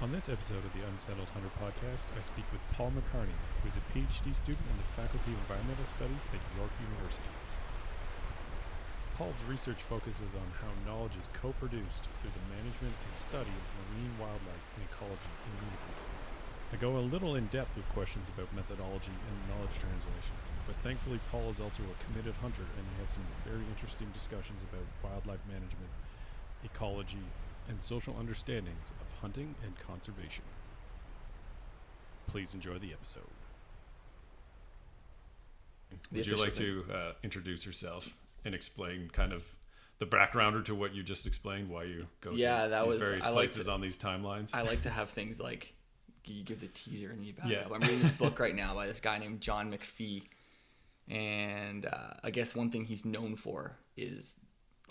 On this episode of the Unsettled Hunter podcast, I speak with Paul McCarney, who is a PhD student in the Faculty of Environmental Studies at York University. Paul's research focuses on how knowledge is co-produced through the management and study of marine wildlife and ecology in Nunavut. I go a little in depth with questions about methodology and knowledge translation, but thankfully Paul is also a committed hunter and we have some very interesting discussions about wildlife management, ecology, and social understandings of hunting and conservation. Please enjoy the episode. Would you like to introduce yourself and explain kind of the backgrounder to what you just explained, why you go to these various places on these timelines? I like to have things like you give the teaser and you back up. I'm reading this book right now by this guy named John McPhee, and I guess one thing he's known for is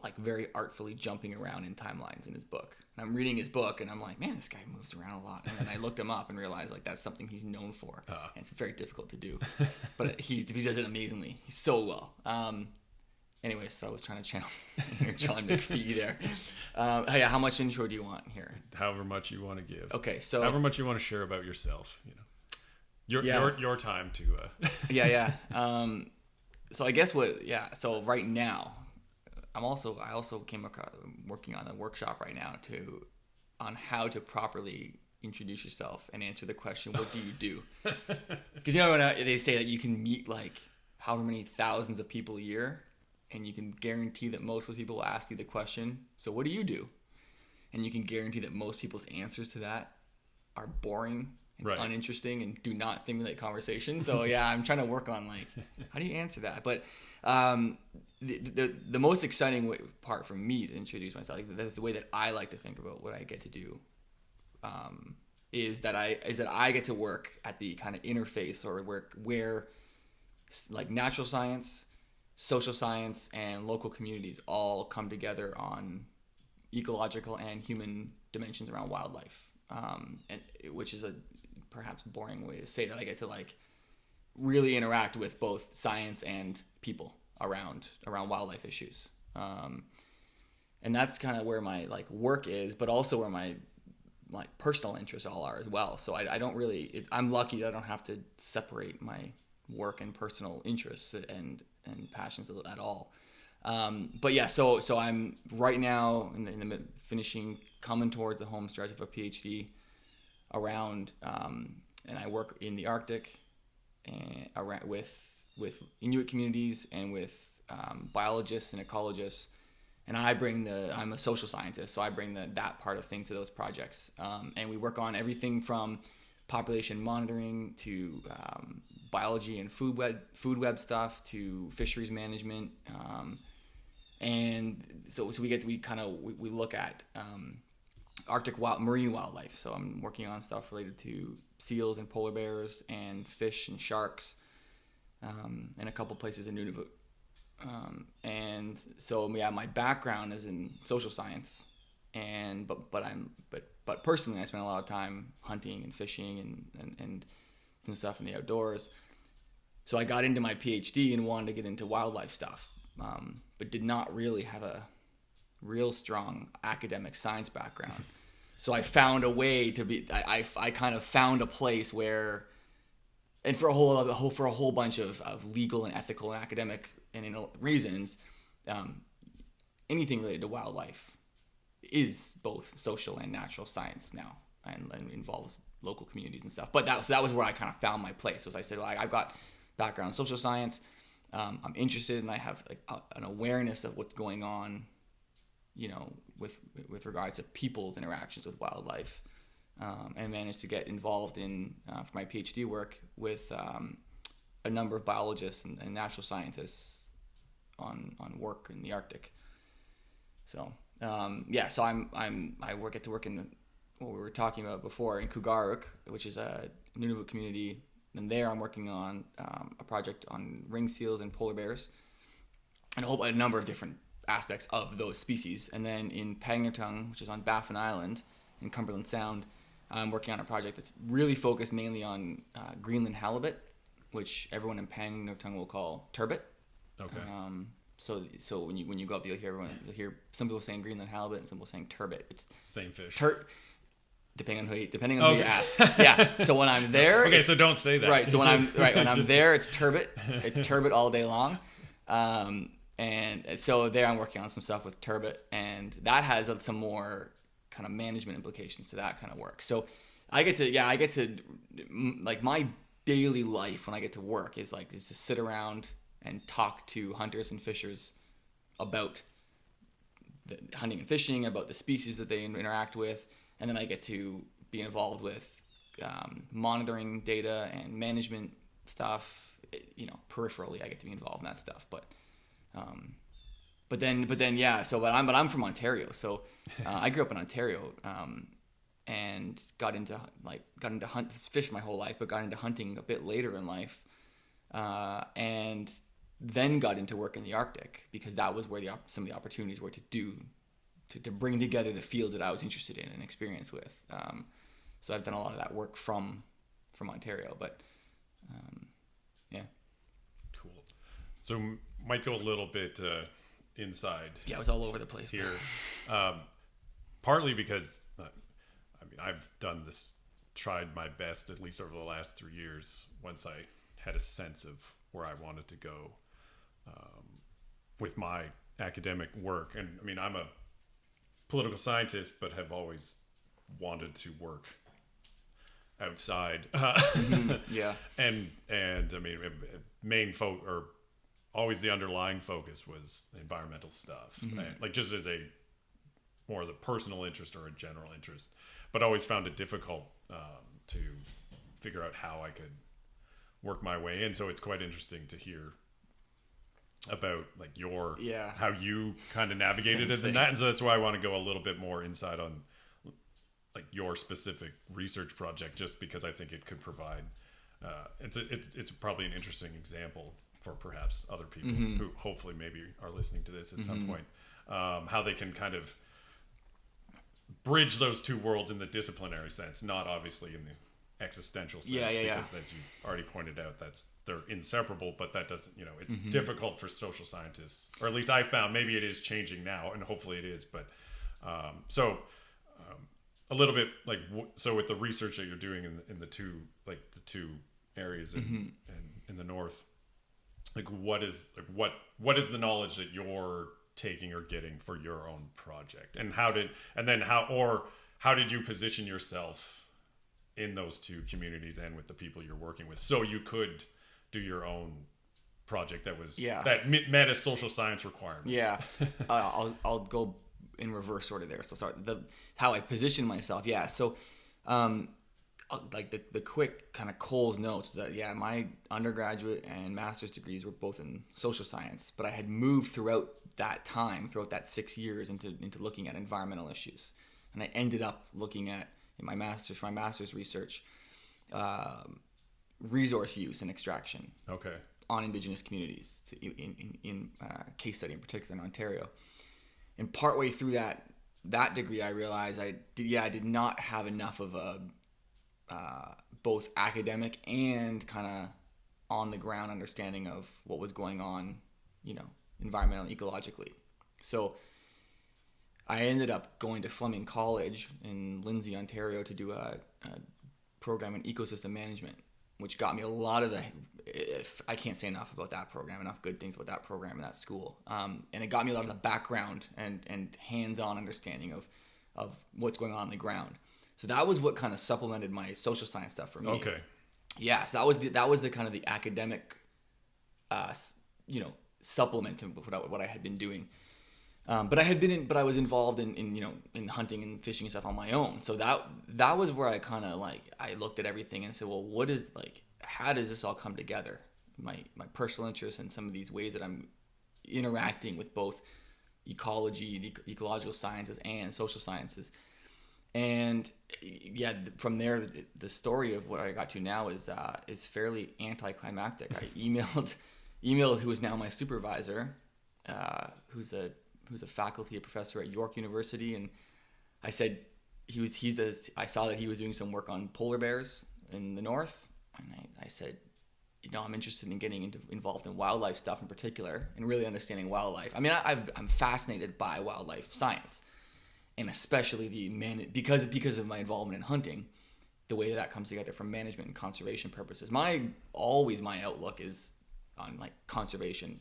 like very artfully jumping around in timelines in his book. And I'm reading his book and I'm like, man, this guy moves around a lot. And then I looked him up and realized like that's something he's known for. And it's very difficult to do. But he does it amazingly. He's so well. Anyways, so I was trying to channel John McPhee there. Hey, how much intro do you want here? However much you want to give. Okay, so however much you want to share about yourself, you know. Your time to Yeah. So I guess so right now I also came across working on a workshop right now on how to properly introduce yourself and answer the question, what do you do? Because when they say that you can meet like however many thousands of people a year and you can guarantee that most of the people will ask you the question, so what do you do? And you can guarantee that most people's answers to that are boring and uninteresting and do not stimulate conversation. So I'm trying to work on like, how do you answer that? But the most exciting part for me to introduce myself, like the way that I like to think about what I get to do, is that I get to work at the kind of interface or where like natural science, social science, and local communities all come together on ecological and human dimensions around wildlife, which is a perhaps boring way to say that I get to like really interact with both science and people around wildlife issues, and that's kind of where my like work is, but also where my like personal interests all are as well. So I don't really I'm lucky that I don't have to separate my work and personal interests and passions at all. But yeah, so I'm right now in the coming towards the home stretch of a PhD around, and I work in the Arctic and around with Inuit communities and with biologists and ecologists, and I'm a social scientist, so I bring that part of things to those projects, and we work on everything from population monitoring to biology and food web stuff to fisheries management, and so we look at Arctic marine wildlife. So I'm working on stuff related to seals and polar bears and fish and sharks, in a couple places in Nunavut. And so my background is in social science, but personally I spend a lot of time hunting and fishing and some stuff in the outdoors. So I got into my PhD and wanted to get into wildlife stuff, but did not really have a real strong academic science background. So I found a way to be. I kind of found a place where, and for a whole bunch of legal and ethical and academic and reasons, anything related to wildlife is both social and natural science now, and involves local communities and stuff. But that was where I kind of found my place. So as I said, well, I've got background in social science. I'm interested, and I have like an awareness of what's going on, with regards to people's interactions with wildlife, and managed to get involved in for my PhD work with a number of biologists and natural scientists on work in the Arctic. So so I get to work in what we were talking about before in Kugaruk, which is a Nunavut community. And there I'm working on a project on ring seals and polar bears and a number of different aspects of those species. And then in Pagnertung, which is on Baffin Island in Cumberland Sound, I'm working on a project that's really focused mainly on Greenland halibut, which everyone in Pagnertung will call turbot. Okay. So when you go up, you'll hear some people saying Greenland halibut and some people saying turbot. It's same fish. Depending on who you ask. Yeah. So when I'm there, Okay, so don't say that. right. So when I'm there, it's turbot. It's turbot all day long. And so there I'm working on some stuff with turbot, and that has some more kind of management implications to that kind of work. So I get to like my daily life when I get to work is to sit around and talk to hunters and fishers about the hunting and fishing, about the species that they interact with, and then I get to be involved with monitoring data and management stuff. Peripherally, I get to be involved in that stuff, but then yeah. So but I'm from Ontario, so I grew up in Ontario, and got into fish my whole life, but got into hunting a bit later in life, and then got into work in the Arctic because that was where some of the opportunities were to bring together the fields that I was interested in and experience with. So I've done a lot of that work from Ontario, but yeah. Cool. So might go a little bit inside. Yeah, I was all over the place here. Partly because I've done this, tried my best at least over the last 3 years. Once I had a sense of where I wanted to go with my academic work, and I'm a political scientist, but have always wanted to work outside. Yeah. And always the underlying focus was environmental stuff, right? Just as more as a personal interest or a general interest, but always found it difficult to figure out how I could work my way in. So it's quite interesting to hear about how you kind of navigated it in that. And so that's why I want to go a little bit more inside on your specific research project, just because I think it could provide it's probably an interesting example for perhaps other people who hopefully maybe are listening to this at some point, how they can kind of bridge those two worlds in the disciplinary sense, not obviously in the existential sense, because as you already pointed out, they're inseparable, but that doesn't, it's difficult for social scientists, or at least I found, maybe it is changing now and hopefully it is, but a little bit so with the research that you're doing in the two areas in the north, what is the knowledge that you're taking or getting for your own project, and how did you position yourself in those two communities and with the people you're working with, so you could do your own project that met a social science requirement? Yeah. I'll go in reverse order there. So start how I position myself. Yeah. So, the quick kind of Cole's notes is that my undergraduate and master's degrees were both in social science, but I had moved throughout that 6 years into looking at environmental issues, and I ended up looking at for my master's research, resource use and extraction. Okay. On Indigenous communities, in case study in particular in Ontario. And partway through that degree, I realized I did not have enough of a both academic and kind of on the ground understanding of what was going on, environmentally, ecologically. So I ended up going to Fleming College in Lindsay, Ontario, to do a program in ecosystem management, which got me a lot of I can't say enough about that program, enough good things about that program and that school. And it got me a lot of the background and hands-on understanding of what's going on the ground. So that was what kind of supplemented my social science stuff for me. Okay. Yeah, so that was the kind of the academic, supplement to what I had been doing. But I was involved in hunting and fishing and stuff on my own. So that was where I kind of I looked at everything and said, well, how does this all come together? My personal interests and some of these ways that I'm interacting with both ecology, the ecological sciences, and social sciences. And from there, the story of what I got to now is fairly anticlimactic. I emailed who is now my supervisor, who's a faculty professor at York University, and I said I saw that he was doing some work on polar bears in the north, and I said, I'm interested in getting involved in wildlife stuff in particular, and really understanding wildlife. I'm fascinated by wildlife science, and especially because of my involvement in hunting, the way that comes together from management and conservation purposes. My outlook is on like conservation,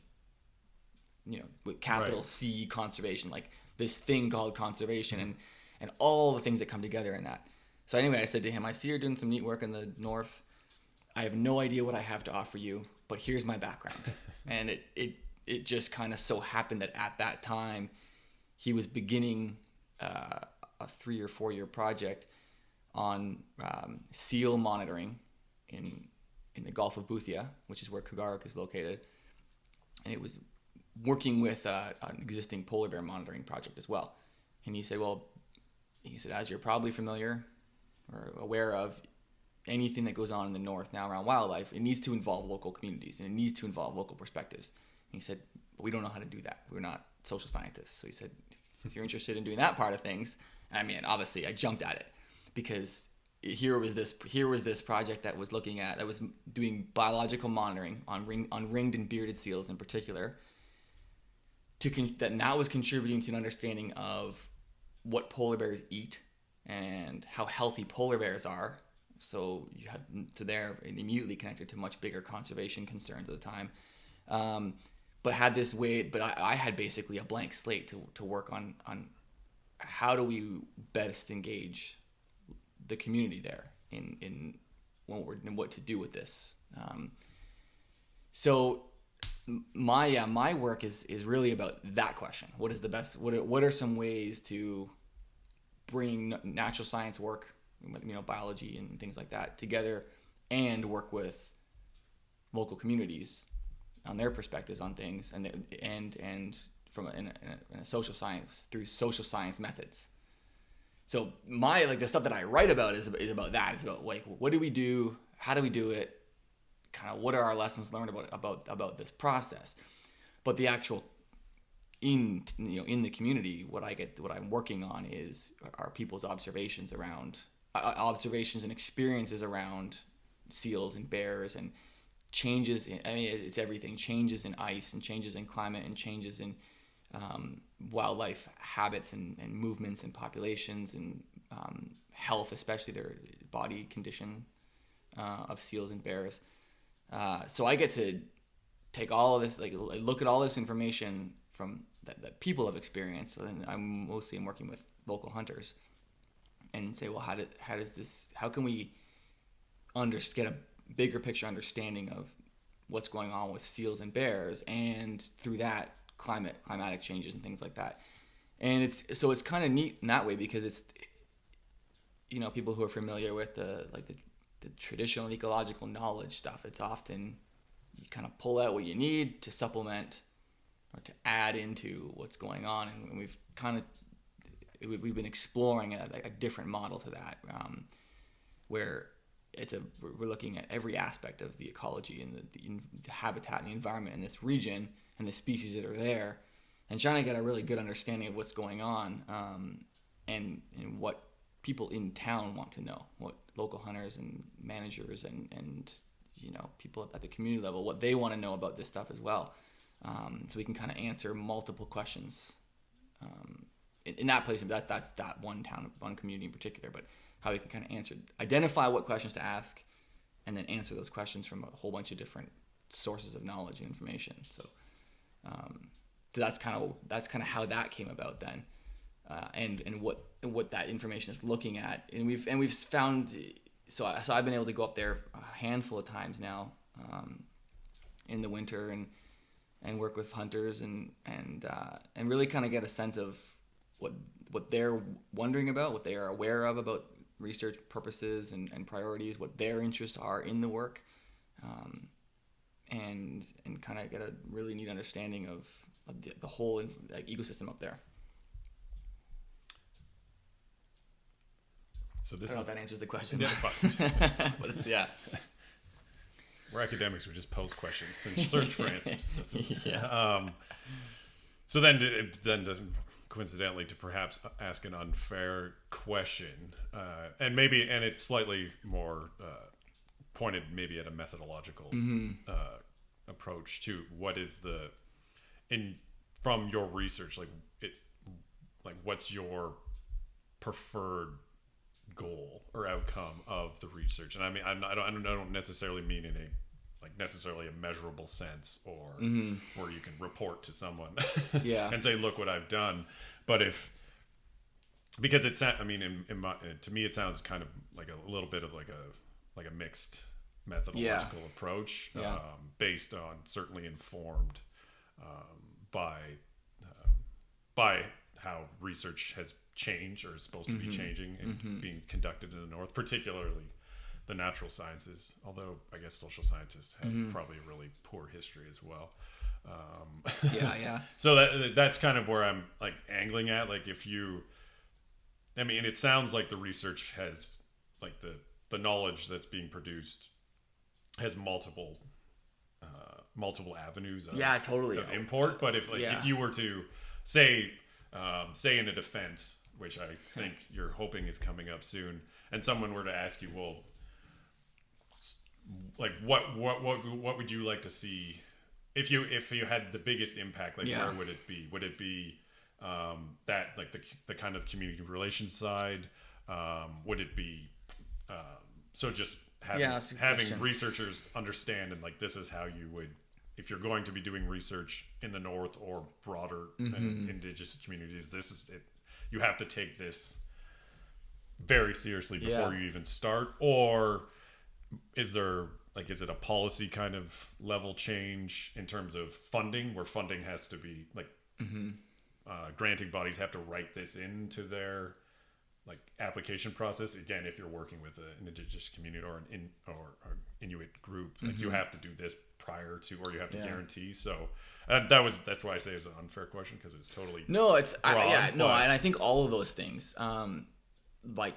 with capital Right. C, conservation, like this thing called conservation, and all the things that come together in that. So anyway, I said to him, I see you're doing some neat work in the north. I have no idea what I have to offer you, but here's my background. And it just kind of so happened that at that time he was beginning a 3 or 4 year project on seal monitoring in the Gulf of Boothia, which is where Kugarik is located, and it was working with an existing polar bear monitoring project as well. And he said, as you're probably familiar or aware of, anything that goes on in the north now around wildlife, it needs to involve local communities and it needs to involve local perspectives. And he said, but we don't know how to do that. We're not social scientists. So he said, if you're interested in doing that part of things, I mean, obviously I jumped at it because here was this project that was doing biological monitoring on ringed and bearded seals in particular, that was contributing to an understanding of what polar bears eat and how healthy polar bears are. So they're immediately connected to much bigger conservation concerns at the time. But I had basically a blank slate to work on how do we best engage the community there in what to do with this. So my work is really about that question. What is the best? What are some ways to bring natural science work, biology and things like that together, and work with local communities on their perspectives on things, and from in a social science through social science methods. So the stuff that I write about is about that. It's about like, what do we do? How do we do it? Kind of what are our lessons learned about this process? But the actual in the community, what I'm working on are people's observations and experiences around seals and bears and changes it's everything, changes in ice and changes in climate and changes in wildlife habits and movements and populations and health, especially their body condition of seals and bears. So I get to take all of this, like look at all this information from that people have experienced, and I'm mostly working with local hunters, and say, well, how can we get a bigger picture understanding of what's going on with seals and bears, and through that climatic changes and things like that. And it's kind of neat in that way because it's people who are familiar with the traditional ecological knowledge stuff, it's often you kind of pull out what you need to supplement or to add into what's going on, and we've been exploring a different model to that, where we're looking at every aspect of the ecology and the habitat and the environment in this region and the species that are there, and trying to get a really good understanding of what's going on, and what people in town want to know, what local hunters and managers and people at the community level, what they want to know about this stuff as well. So we can kind of answer multiple questions in that place. That's that one town, one community in particular, but how we can kind of identify what questions to ask, and then answer those questions from a whole bunch of different sources of knowledge and information. So that's kind of how that came about then, and what that information is looking at, and we've found. So I've been able to go up there a handful of times now, in the winter and work with hunters and really kind of get a sense of what they're wondering about, what they are aware of about research purposes and priorities, what their interests are in the work, and kind of get a really neat understanding of the whole ecosystem up there. So this I don't know if that answers the question. Yeah, but it's, yeah. We're academics. We just pose questions and search for answers. Yeah. So then coincidentally, to perhaps ask an unfair question, and it's slightly more pointed maybe at a methodological approach to what is from your research, what's your preferred goal or outcome of the research. And I mean, I don't necessarily mean in a like necessarily a measurable sense or where you can report to someone Yeah. and say, look what I've done. But because it's, I mean, to me, it sounds kind of like a little bit of like a mixed methodological approach, Yeah. based on, certainly informed by how research has changed or is supposed to be changing and being conducted in the North, particularly the natural sciences. Although I guess social scientists have probably a really poor history as well. Yeah. So that's kind of where I'm like angling at. Like I mean, it sounds like the research has like the knowledge that's being produced has multiple avenues of, totally. of import. But if you were to say in a defense, which I think you're hoping is coming up soon, and someone were to ask you, well, like what would you like to see if you had the biggest impact? Like where would it be? Would it be that like the kind of community relations side? Would it be so just having researchers understand, and like this is how you would, if you're going to be doing research in the North or broader indigenous communities, this is it. You have to take this very seriously before you even start. Or is it a policy kind of level change in terms of funding, where funding has to be like granting bodies have to write this into their like application process? Again, if you're working with an indigenous community or an Inuit group, like you have to do this prior to, or you have to guarantee. So that's why I say it's an unfair question, because it's totally and I think all of those things, like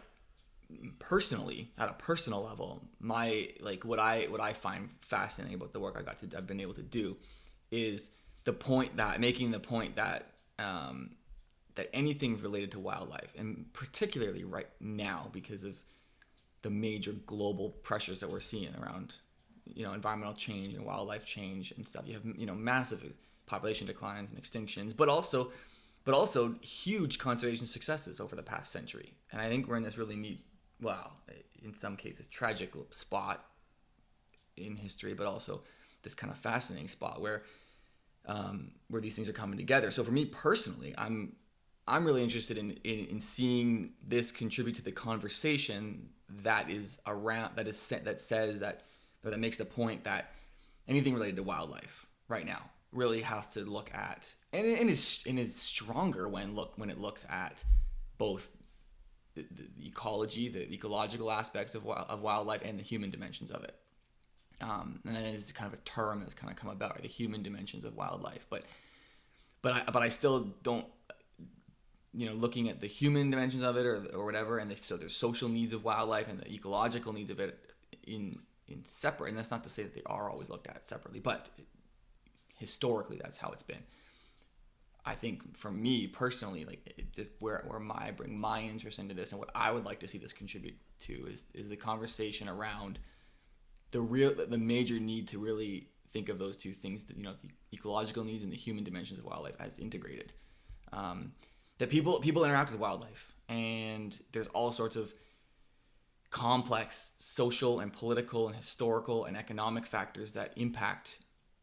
personally, at a personal level, my like what I find fascinating about the work I've been able to do is making the point that that anything related to wildlife, and particularly right now because of the major global pressures that we're seeing around, environmental change and wildlife change and stuff. You have, massive population declines and extinctions, but also huge conservation successes over the past century. And I think we're in this really neat, in some cases, tragic spot in history, but also this kind of fascinating spot where these things are coming together. So for me personally, I'm really interested in seeing this contribute to the conversation that is around, that says that makes the point that anything related to wildlife right now really has to look at and is stronger when it looks at both the ecology, the ecological aspects of wildlife, and the human dimensions of it. And that is kind of a term that's kind of come about, right? The human dimensions of wildlife. But I still don't, looking at the human dimensions of it or whatever, and so there's social needs of wildlife and the ecological needs of it in separate. And that's not to say that they are always looked at separately, but historically that's how it's been. I think for me personally, like where I bring my interest into this and what I would like to see this contribute to is the conversation around the major need to really think of those two things, that the ecological needs and the human dimensions of wildlife as integrated. That people interact with wildlife, and there's all sorts of complex social and political and historical and economic factors that impact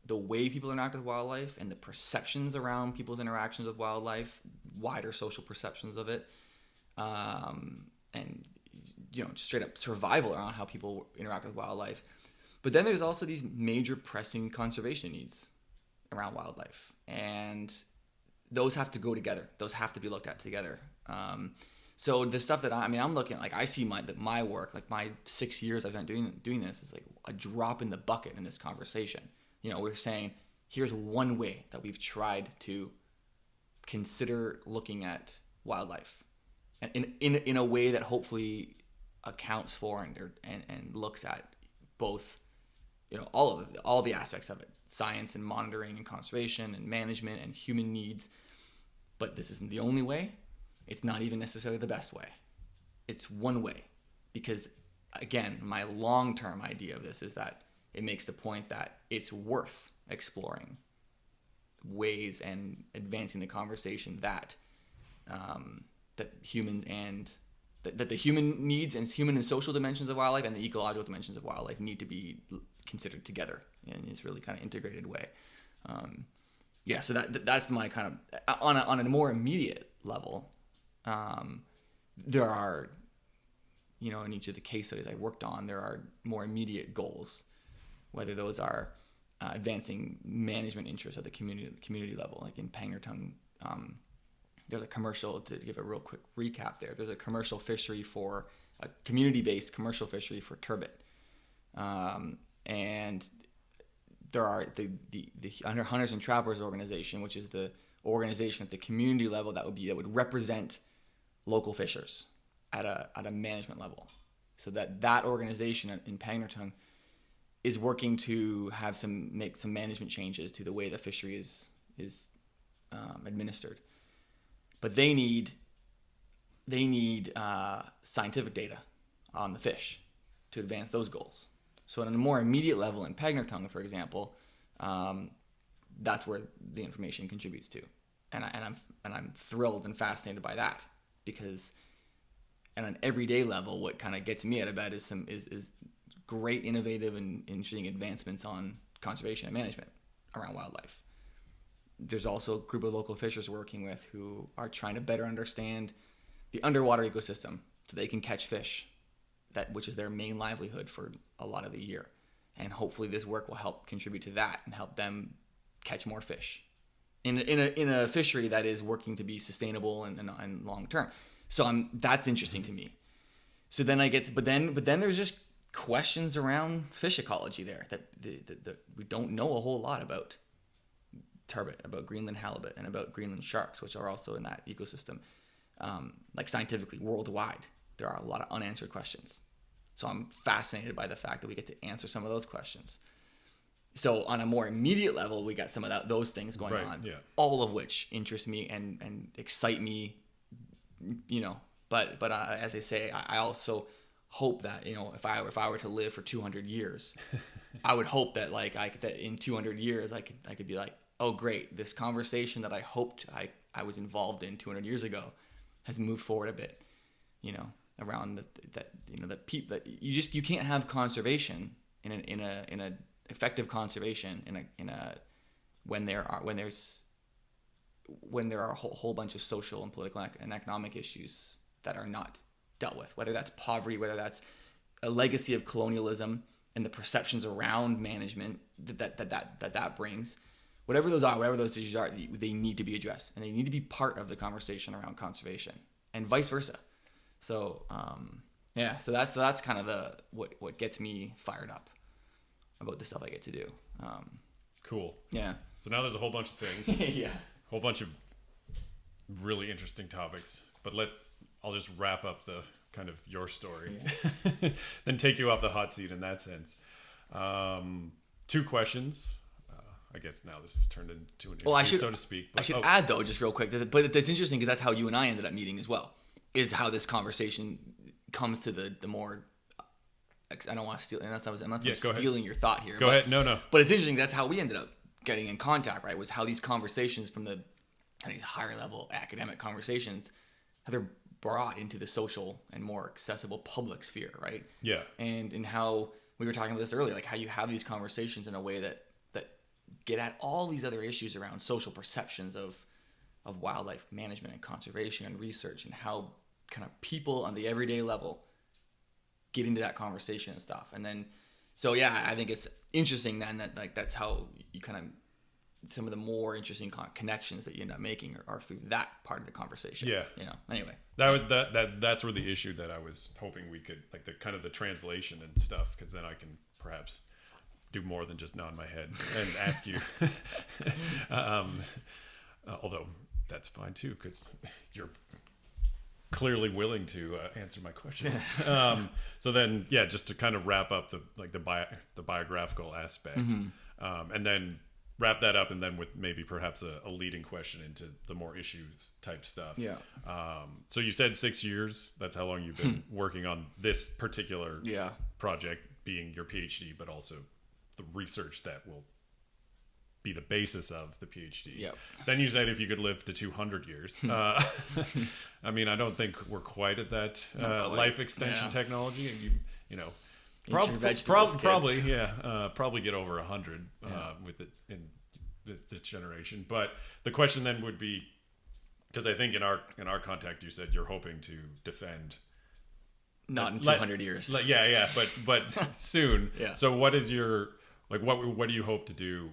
the way people interact with wildlife and the perceptions around people's interactions with wildlife, wider social perceptions of it, and straight up survival around how people interact with wildlife. But then there's also these major pressing conservation needs around wildlife, and those have to go together. Those have to be looked at together. So the stuff that I'm looking at, like I see my work, like my 6 years I've been doing this, is like a drop in the bucket in this conversation. We're saying, here's one way that we've tried to consider looking at wildlife, and in a way that hopefully accounts for and looks at both, all the aspects of it, science and monitoring and conservation and management and human needs. But this isn't the only way. It's not even necessarily the best way. It's one way, because again, my long-term idea of this is that it makes the point that it's worth exploring ways and advancing the conversation that humans and that the human needs and human and social dimensions of wildlife and the ecological dimensions of wildlife need to be considered together in this really kind of integrated way. So that's my kind of on a more immediate level. There are, in each of the case studies I worked on, there are more immediate goals, whether those are advancing management interests at the community level, like in Pangnirtung. There's a commercial, to give a real quick recap there. There's a commercial fishery for a community-based commercial fishery for turbot. And there are the Under Hunters and Trappers organization, which is the organization at the community level that would represent local fishers at a management level. So that organization in Pangnirtung is working to make some management changes to the way the fishery is administered. But they need scientific data on the fish to advance those goals. So on a more immediate level in Pangnirtung, for example, that's where the information contributes to, and I'm thrilled and fascinated by that, because at an everyday level, what kind of gets me out of bed is great, innovative, and interesting advancements on conservation and management around wildlife. There's also a group of local fishers we're working with who are trying to better understand the underwater ecosystem so they can catch fish, which is their main livelihood for a lot of the year. And hopefully this work will help contribute to that and help them catch more fish in a fishery that is working to be sustainable and long term. So that's interesting to me. So then but then there's just questions around fish ecology there that we don't know a whole lot about. Turbot, about Greenland halibut, and about Greenland sharks, which are also in that ecosystem. Like scientifically, worldwide, there are a lot of unanswered questions. So I'm fascinated by the fact that we get to answer some of those questions. So on a more immediate level, we got some of those things going on, all of which interest me and excite me, But as I say, I also hope that if I were to live for 200 years, I would hope that that in 200 years I could be like, oh great, this conversation that I hoped I was involved in 200 years ago has moved forward a bit, around that you can't have conservation in a effective conservation when there are a whole bunch of social and political and economic issues that are not dealt with, whether that's poverty, whether that's a legacy of colonialism and the perceptions around management that brings. Whatever those issues are, they need to be addressed, and they need to be part of the conversation around conservation, and vice versa. So, so that's kind of what gets me fired up about the stuff I get to do. Cool. Yeah. So now there's a whole bunch of things. Yeah. A whole bunch of really interesting topics, but I'll just wrap up the kind of your story, then take you off the hot seat in that sense. 2 questions. I guess now this has turned into an interview, so to speak. But, I should add, though, just real quick, but that's interesting because that's how you and I ended up meeting as well, is how this conversation comes to the more... I don't want to steal... I'm not stealing your thought here. Go ahead. No. But it's interesting. That's how we ended up getting in contact, right? Was how these conversations from these higher level academic conversations, how they're brought into the social and more accessible public sphere, right? Yeah. And how we were talking about this earlier, like how you have these conversations in a way that get at all these other issues around social perceptions of wildlife management and conservation and research, and how kind of people on the everyday level get into that conversation and stuff. And then, I think it's interesting then that that's how you kind of, some of the more interesting connections that you end up making are through that part of the conversation. Yeah. Anyway. That's where the issue that I was hoping we could, like the kind of the translation and stuff, because then I can perhaps do more than just nod my head and ask you. Although that's fine too, because you're clearly willing to answer my questions. So then, just to kind of wrap up the biographical aspect, and then wrap that up, and then with maybe perhaps a leading question into the more issues type stuff. Yeah. So you said 6 years. That's how long you've been working on this particular project, being your PhD, but also the research that will be the basis of the PhD. Yep. Then you said if you could live to 200 years, I mean, I don't think we're quite at that Not quite. life extension Yeah. technology. And you know, Eat your vegetables, kids. probably get over 100 with it in this generation. But the question then would be, because I think in our contact, you said you're hoping to defend. Not in 200 years. But soon. Yeah. So what is your what do you hope to do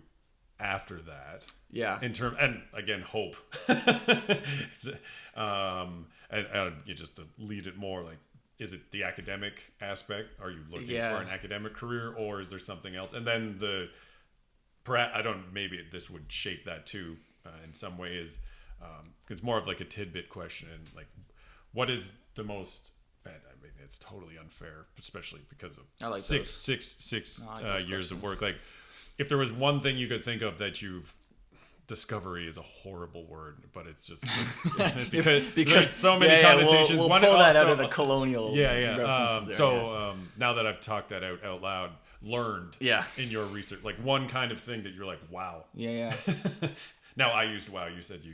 after that? Yeah. In term, and again, hope. And you just to lead it more, like, is it the academic aspect? Are you looking for an academic career, or is there something else? And then maybe this would shape that too in some ways. It's more of like a tidbit question, and like, what is the most? And I mean, it's totally unfair, especially because of six years of work. Like, if there was one thing you could think of that discovery is a horrible word, but it's just because so many connotations. We'll pull that out of the colonial. References there, now that I've talked that out loud, learned in your research, like one kind of thing that you're like, wow. Yeah. Now I used wow. You said you.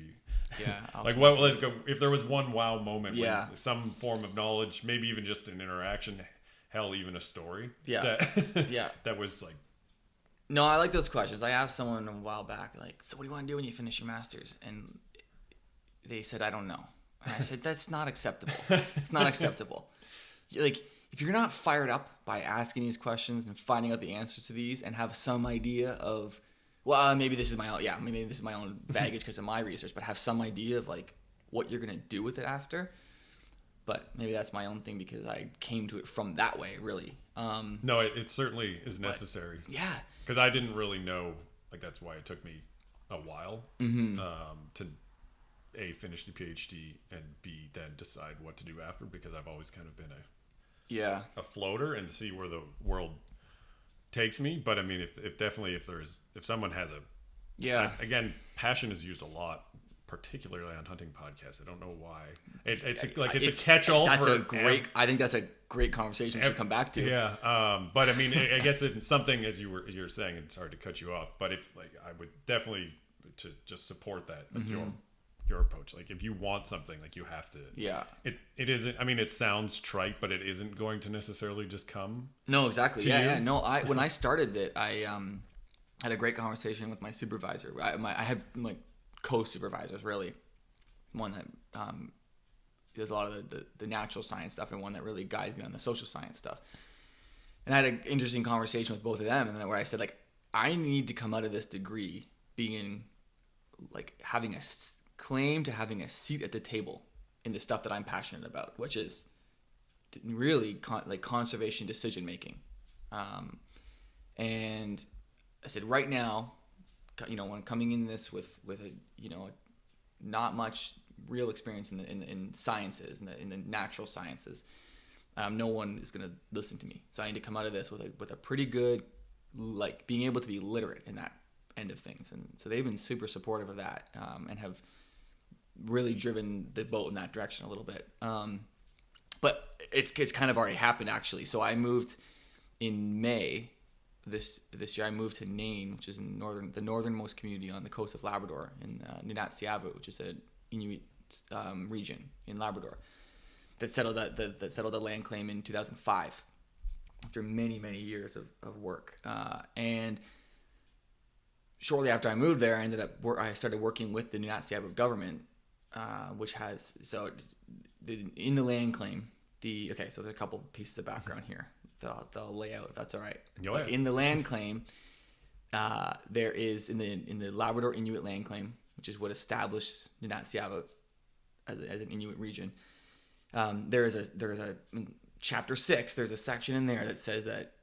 Yeah. Like what? Let's go. If there was one wow moment, when some form of knowledge, maybe even just an interaction, hell, even a story. That was like. No, I like those questions. I asked someone a while back, like, so what do you want to do when you finish your master's? And they said, I don't know. And I said, that's not acceptable. It's not acceptable. Like, if you're not fired up by asking these questions and finding out the answers to these and have some idea of, well, maybe this is my own baggage because of my research, but have some idea of like what you're going to do with it after. But maybe that's my own thing because I came to it from that way, really. No, it certainly is necessary. Yeah. Because I didn't really know, like, that's why it took me a while to A, finish the PhD, and B, then decide what to do after, because I've always kind of been a floater and see where the world takes me. But I mean, if someone has again, passion is used a lot, particularly on hunting podcasts. I don't know why. It's a catch-all. I think that's a great conversation we should come back to. Yeah. But I mean, I guess it's something, as you were saying, it's hard to cut you off, but if like, I would definitely to just support that, like your approach. Like, if you want something, like, you have to. Yeah. It isn't. I mean, it sounds trite, but it isn't going to necessarily just come. No, exactly. Yeah. No, when I started it, I had a great conversation with my supervisor. I have like co-supervisors, really. One that does a lot of the natural science stuff, and one that really guides me on the social science stuff. And I had an interesting conversation with both of them, and then where I said, like, I need to come out of this degree being like having a claim to having a seat at the table in the stuff that I'm passionate about, which is really conservation decision making. And I said, right now, when I'm coming in this with not much real experience in sciences, in the natural sciences, no one is going to listen to me. So I need to come out of this with a pretty good, like, being able to be literate in that end of things. And so they've been super supportive of that, and have really driven the boat in that direction a little bit. But it's kind of already happened, actually. So I moved in May this year. I moved to Nain, which is in the northernmost community on the coast of Labrador, in Nunavut, which is an Inuit region in Labrador that settled the land claim in 2005 after many years of work. And shortly after I moved there, I started working with the Nunavut government, which has in the land claim. So there's a couple pieces of background here. They'll lay out, if that's all right. But in the land claim, there is in the Labrador Inuit land claim, which is what established Nunavut as an Inuit region. There is a in chapter 6. There's a section in there that says that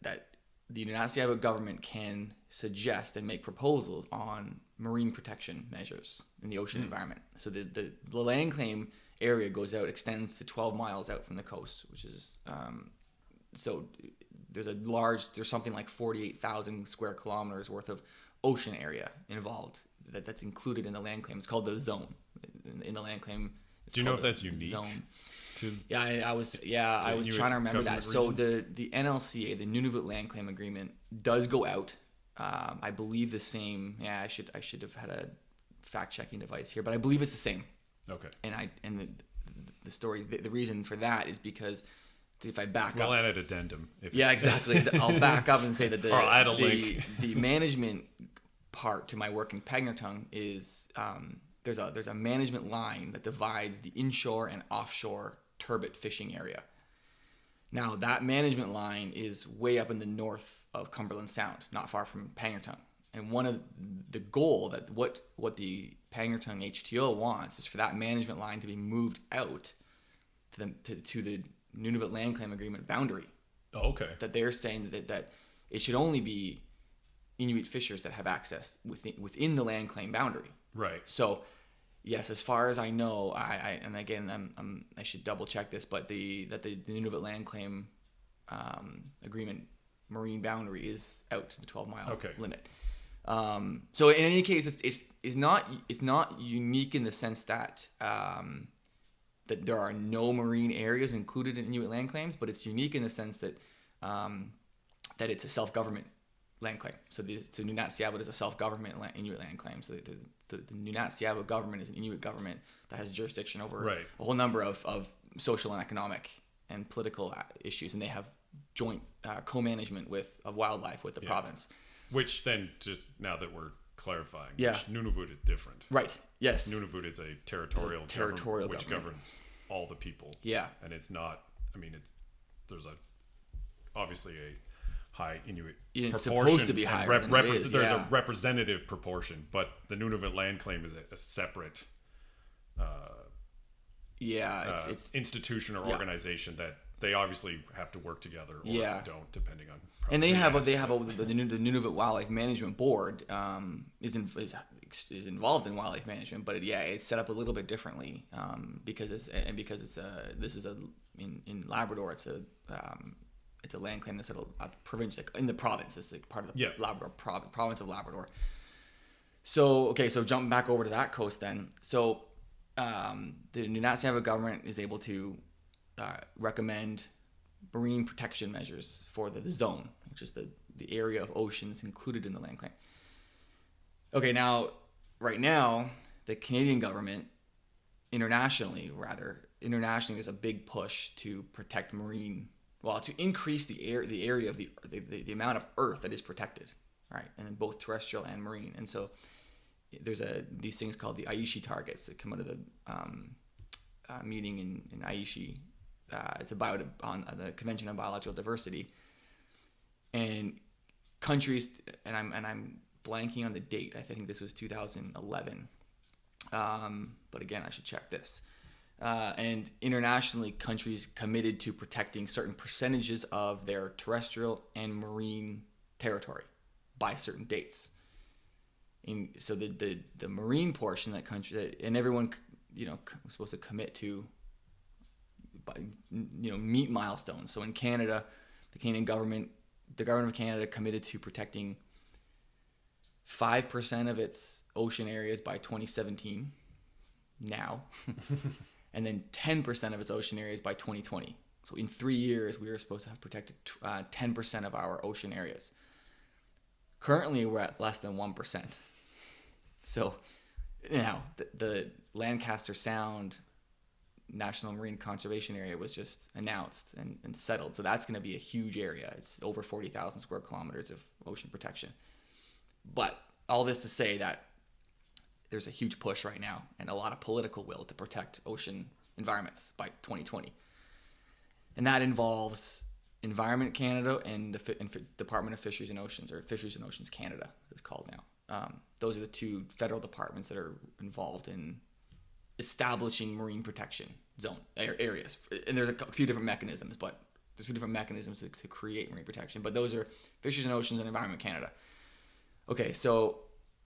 the Nunavut government can suggest and make proposals on marine protection measures in the ocean environment. So the land claim area extends to 12 miles out from the coast, which is so there's something like 48,000 square kilometers worth of ocean area involved that's included in the land claim. It's called the zone in the land claim. Do you know if that's unique? Zone. I was trying to remember that. So the NLCA, the Nunavut Land Claim Agreement, does go out. I believe the same. Yeah, I should have had a fact checking device here, but I believe it's the same. Okay. And the story. The reason for that is because if I back we'll up, add an addendum. Yeah, exactly. I'll back up and say that Or I'll add a link. the management part to my work in Pagnertung is there's a management line that divides the inshore and offshore turbot fishing area. Now that management line is way up in the north of Cumberland Sound, not far from Pagnertung. And one of the goal that what the Pagnertung HTO wants is for that management line to be moved out to the Nunavut Land Claim Agreement boundary. Oh, okay. That they're saying that it should only be Inuit fishers that have access within the land claim boundary. Right. So, yes, as far as I know, I should double check this, but the Nunavut Land Claim Agreement marine boundary is out to the 12-mile limit. So in any case, it's not unique in the sense that that there are no marine areas included in Inuit land claims, but it's unique in the sense that that it's a self-government land claim. So Nunatsiavut is a self-government Inuit land claim. So the Nunatsiavut government is an Inuit government that has jurisdiction over a whole number of social and economic and political issues, and they have joint co-management of wildlife with the province. Which then, just now that we're clarifying, Nunavut is different. Right. Yes. Nunavut is a territorial government which governs all the people. Yeah. And it's not. I mean, there's obviously a high Inuit proportion. It's supposed to be higher than it is. There's a representative proportion, but the Nunavut land claim is a separate. It's institution or organization that they obviously have to work together or don't, depending on. And the Nunavut Wildlife Management Board is involved in wildlife management, but it's set up a little bit differently because in Labrador it's a land claim that's settled at the province, like in the province. It's like part of the Labrador province of Labrador. So jumping back over to that coast then. So the Nunatsiavut government is able to recommend marine protection measures for the zone, which is the area of oceans included in the land claim. Okay, right now, the Canadian government, internationally, there's a big push to protect to increase the area of the amount of earth that is protected, right? And then both terrestrial and marine. And so there's these things called the Aichi targets that come out of the meeting in Aichi. It's on the Convention on Biological Diversity, and countries, and I'm blanking on the date. I think this was 2011, but again, I should check this. And internationally, countries committed to protecting certain percentages of their terrestrial and marine territory by certain dates. And so the marine portion of that country, and everyone was supposed to commit to. Meet milestones. So in Canada, the government of Canada committed to protecting 5% of its ocean areas by 2017 now, and then 10% of its ocean areas by 2020. So in 3 years, we were supposed to have protected 10% of our ocean areas. Currently, we're at less than 1%. So now the Lancaster Sound National Marine Conservation Area was just announced and settled. So that's going to be a huge area. It's over 40,000 square kilometers of ocean protection. But all this to say that there's a huge push right now and a lot of political will to protect ocean environments by 2020. And that involves Environment Canada and the Department of Fisheries and Oceans, or Fisheries and Oceans Canada, it's called now. Those are the two federal departments that are involved in establishing marine protection zone areas, and there's a few different mechanisms, to create marine protection. But those are Fisheries and Oceans and Environment Canada. Okay, so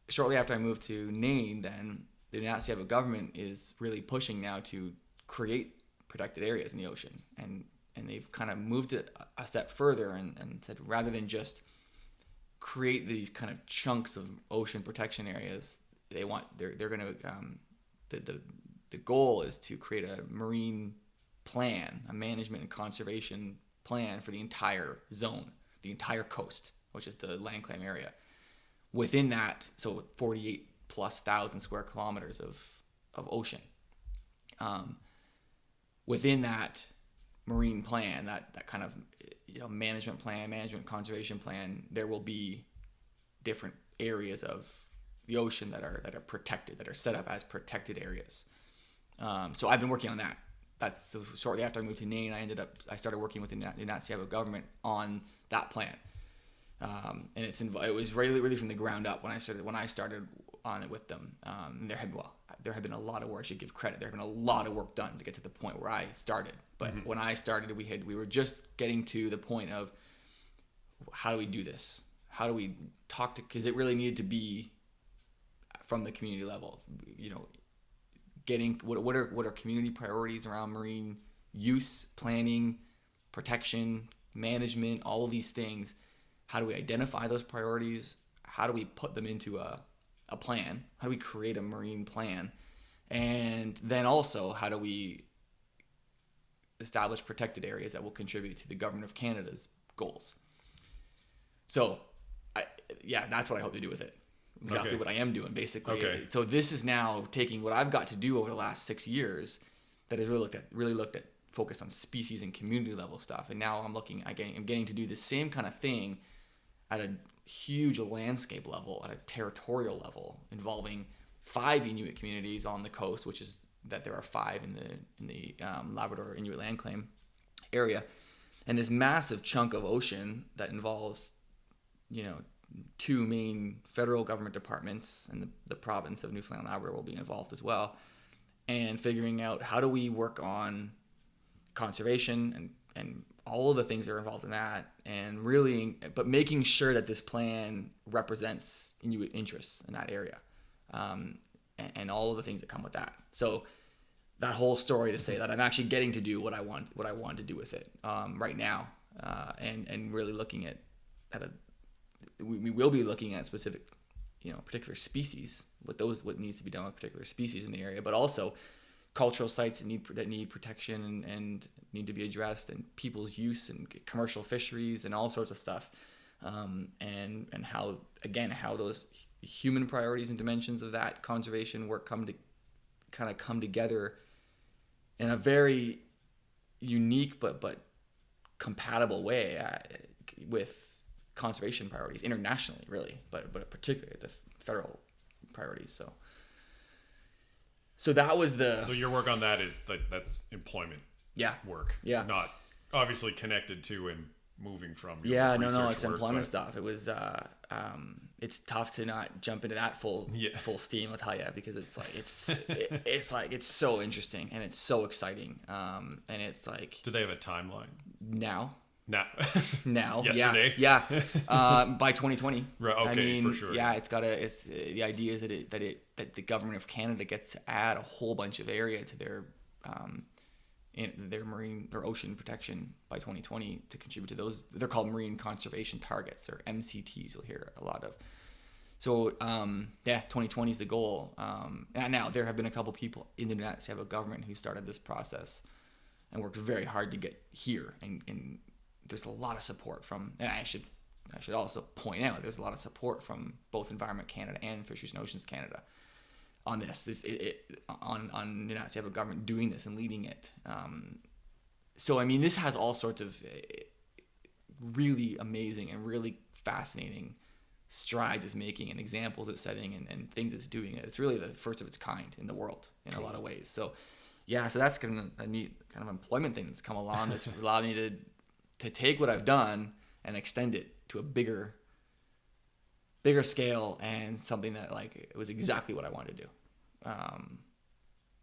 shortly after I moved to Nain, then the Nunatsiavut government is really pushing now to create protected areas in the ocean, and they've kind of moved it a step further and said rather than just create these kind of chunks of ocean protection areas, they're going to the goal is to create a marine plan, a management and conservation plan for the entire zone, the entire coast, which is the land claim area. Within that, so 48,000+ square kilometers of ocean. within that marine plan, that kind of, management plan, management conservation plan, there will be different areas of the ocean that are protected, that are set up as protected areas. So I've been working on that. That's shortly after I moved to Nain. I started working with the Nunavut government on that plan, and it was really from the ground up when I started on it with them. There had been a lot of work. I should give credit. There had been a lot of work done to get to the point where I started. But when I started, we were just getting to the point of, how do we do this? How do we talk to? Because it really needed to be from the community level. Getting what are community priorities around marine use, planning, protection, management, all of these things. How do we identify those priorities? How do we put them into a plan? How do we create a marine plan? And then also, how do we establish protected areas that will contribute to the Government of Canada's goals? So, that's what I hope to do with it. Exactly what I am doing, basically. Okay. So this is now taking what I've got to do over the last 6 years that has really looked at focus on species and community level stuff. And now I'm getting to do the same kind of thing at a huge landscape level, at a territorial level, involving 5 Inuit communities on the coast, which is that there are 5 in the Labrador Inuit land claim area, and this massive chunk of ocean that involves, 2 main federal government departments, and the province of Newfoundland and Labrador will be involved as well, and figuring out how do we work on conservation and all of the things that are involved in that, and really, but making sure that this plan represents Inuit interests in that area, and all of the things that come with that. So that whole story to say that I'm actually getting to do what I want to do with it right now, and really looking at we will be looking at specific, particular species, what needs to be done with particular species in the area, but also cultural sites that need protection and need to be addressed, and people's use and commercial fisheries and all sorts of stuff, and how those human priorities and dimensions of that conservation work come together in a very unique but compatible way with conservation priorities internationally, really, but particularly the federal priorities. So that was So your work on that is that's employment. Yeah. Work. Yeah. Not obviously connected to and moving from. Yeah. No. It's work, employment stuff. It was. It's tough to not jump into that full steam. I'll tell you, because it's so interesting and it's so exciting. And it's like. Do they have a timeline? Now. Yesterday. Yeah. By 2020. Right. Okay. For sure. Yeah. It's the idea is that the Government of Canada gets to add a whole bunch of area to their marine or ocean protection by 2020 to contribute to those. They're called marine conservation targets, or MCTs. You'll hear a lot of. So 2020 is the goal. And now there have been a couple people in the Nunavut government who started this process and worked very hard to get here, and there's a lot of support from, and I should also point out, there's a lot of support from both Environment Canada and Fisheries and Oceans Canada on this. On Nunavut government doing this and leading it. So I mean, this has all sorts of really amazing and really fascinating strides it's making and examples it's setting and things it's doing. It's really the first of its kind in the world in a lot of ways. So so that's kind of a neat kind of employment thing that's come along that's allowed me to take what I've done and extend it to a bigger scale, and something that it was exactly what I wanted to do.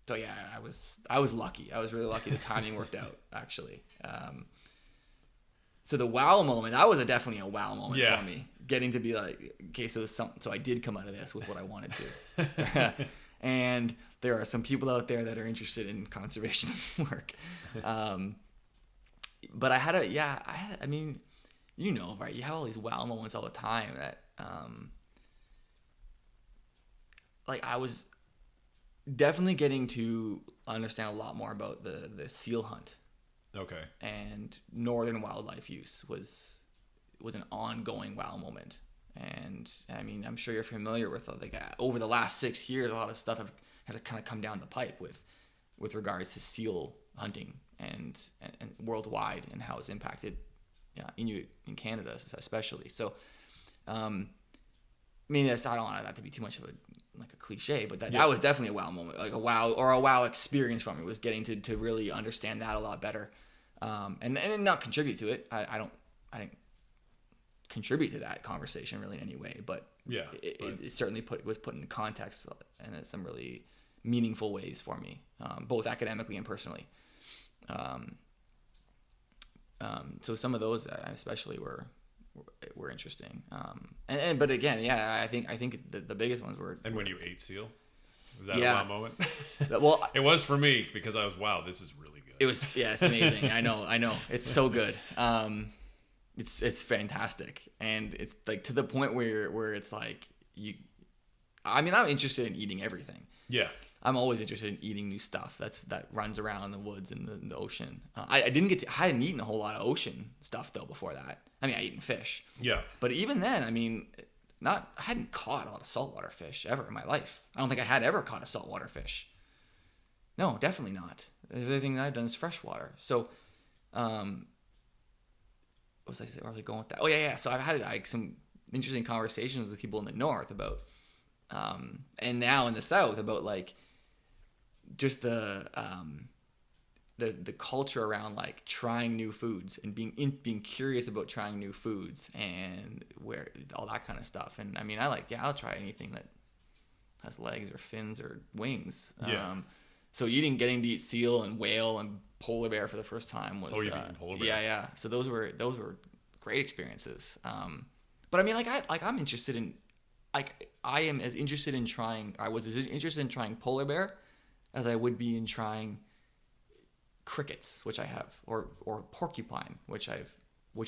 So yeah, I was lucky. I was really lucky. The timing worked out, actually. So the wow moment, that was definitely a wow moment for me. Getting to be like, okay, so I did come out of this with what I wanted to. And there are some people out there that are interested in conservation work. But I mean, right? You have all these wow moments all the time that, I was definitely getting to understand a lot more about the seal hunt. Okay. And northern wildlife use was an ongoing wow moment. And I mean, I'm sure you're familiar with over the last 6 years, a lot of stuff had to kind of come down the pipe with regards to seal hunting and worldwide, and how it's impacted Inuit in Canada especially. So I mean, I don't want that to be too much of a cliche, but that was definitely a wow moment, like a wow experience for me, was getting to really understand that a lot better, and not contribute to it. I didn't contribute to that conversation really in any way, but it certainly was put in context and in some really meaningful ways for me, both academically and personally. So some of those especially were interesting. But again, I think the biggest ones were. And when you ate seal, was that a wow moment? Well, it was for me, because I was, wow, this is really good. It was, it's amazing. I know. It's so good. It's fantastic, and it's like to the point where it's like I'm interested in eating everything. Yeah. I'm always interested in eating new stuff that runs around in the woods and the ocean. I hadn't eaten a whole lot of ocean stuff though before that. I mean, I eaten fish. Yeah. But even then, I mean, I hadn't caught a lot of saltwater fish ever in my life. I don't think I had ever caught a saltwater fish. No, definitely not. Everything that I've done is freshwater. So, what was I going with that? Oh yeah. So I've had some interesting conversations with people in the north about, and now in the south about like, just the culture around like trying new foods and being curious about trying new foods and where all that kind of stuff. And I mean, I'll try anything that has legs or fins or wings. Yeah. So getting to eat seal and whale and polar bear for the first time was. Oh, you've eaten polar bear. Yeah. So those were great experiences. But I mean, I'm interested in, I am as interested in trying. I was as interested in trying polar bear as I would be in trying crickets, which I have, or porcupine, which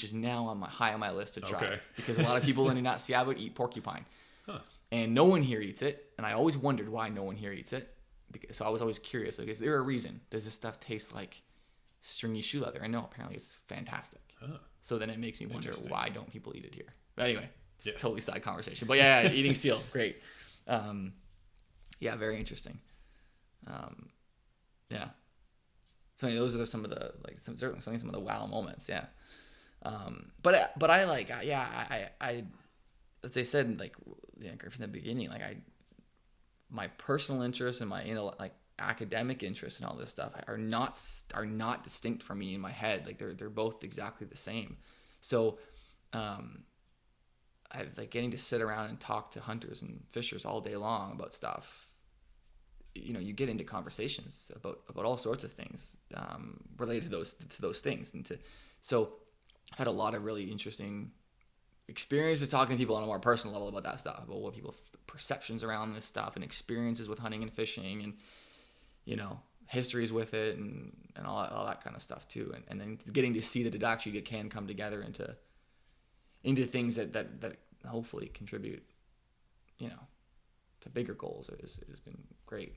is now high on my list to try. Okay. Because a lot of people in Nunavut eat porcupine, and no one here eats it, and I always wondered why no one here eats it. So I was always curious, like, is there a reason? Does this stuff taste like stringy shoe leather? I know apparently it's fantastic. So then it makes me wonder, why don't people eat it here? But anyway, it's a totally side conversation. But yeah, eating seal, great. Very interesting. So those are some of the certainly some of the wow moments. Yeah. But I as I said, from the beginning, my personal interest and my academic interest and all this stuff are not distinct from me in my head. Like they're both exactly the same. So I getting to sit around and talk to hunters and fishers all day long about stuff. You get into conversations about all sorts of things related to those things, so I've had a lot of really interesting experiences talking to people on a more personal level about that stuff, about what people's perceptions around this stuff and experiences with hunting and fishing, and histories with it, and all that kind of stuff too, and then getting to see that it actually can come together into things that hopefully contribute to bigger goals has been great.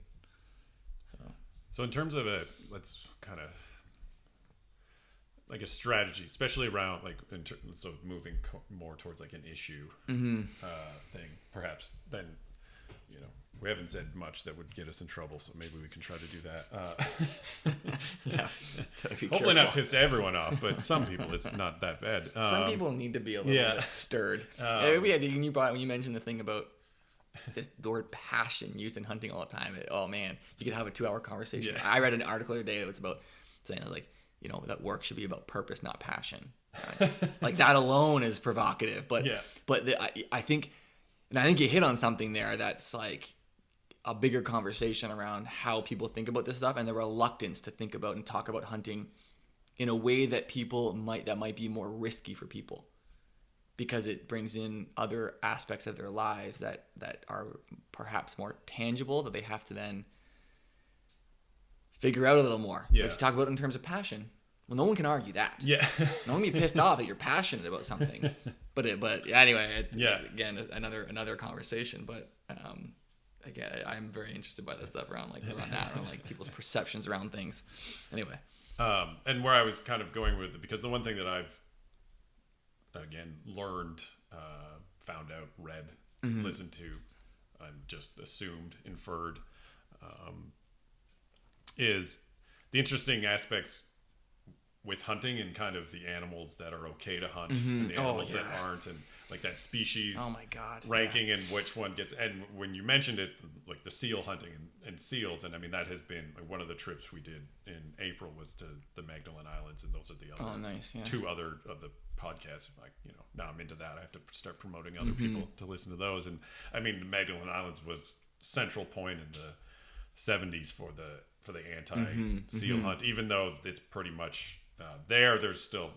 So in terms of let's kind of like a strategy, especially around so moving more towards like an issue thing, perhaps, then we haven't said much that would get us in trouble, so maybe we can try to do that. Yeah. Hopefully not piss everyone off, but some people it's not that bad. Some people need to be a little bit stirred. When you mentioned the thing about the word passion used in hunting all the time, you could have a 2-hour conversation. Yeah. I read an article the other day that was about saying that work should be about purpose, not passion. Right? That alone is provocative, but I think you hit on something there that's like a bigger conversation around how people think about this stuff and the reluctance to think about and talk about hunting in a way that might be more risky for people, because it brings in other aspects of their lives that are perhaps more tangible, that they have to then figure out a little more. Yeah. But if you talk about it in terms of passion, well, no one can argue that. Yeah. No one can be pissed off that you're passionate about something. But anyway, again, another conversation. But again, I'm very interested by this stuff around people's perceptions around things. Anyway. And where I was kind of going with it, because the one thing that I've again learned, found out, read, listened to, and just assumed, inferred, is the interesting aspects with hunting and kind of the animals that are okay to hunt and the animals that aren't, and like that species ranking and which one gets. And when you mentioned it, like the seal hunting and seals, and I mean that has been like one of the trips we did in April was to the Magdalene Islands, and those are the other two other of the podcasts. Like, you know, now I'm into that. I have to start promoting other people to listen to those. And I mean, the Magdalene Islands was central point in the 70s for the anti-seal hunt, even though it's pretty much there's still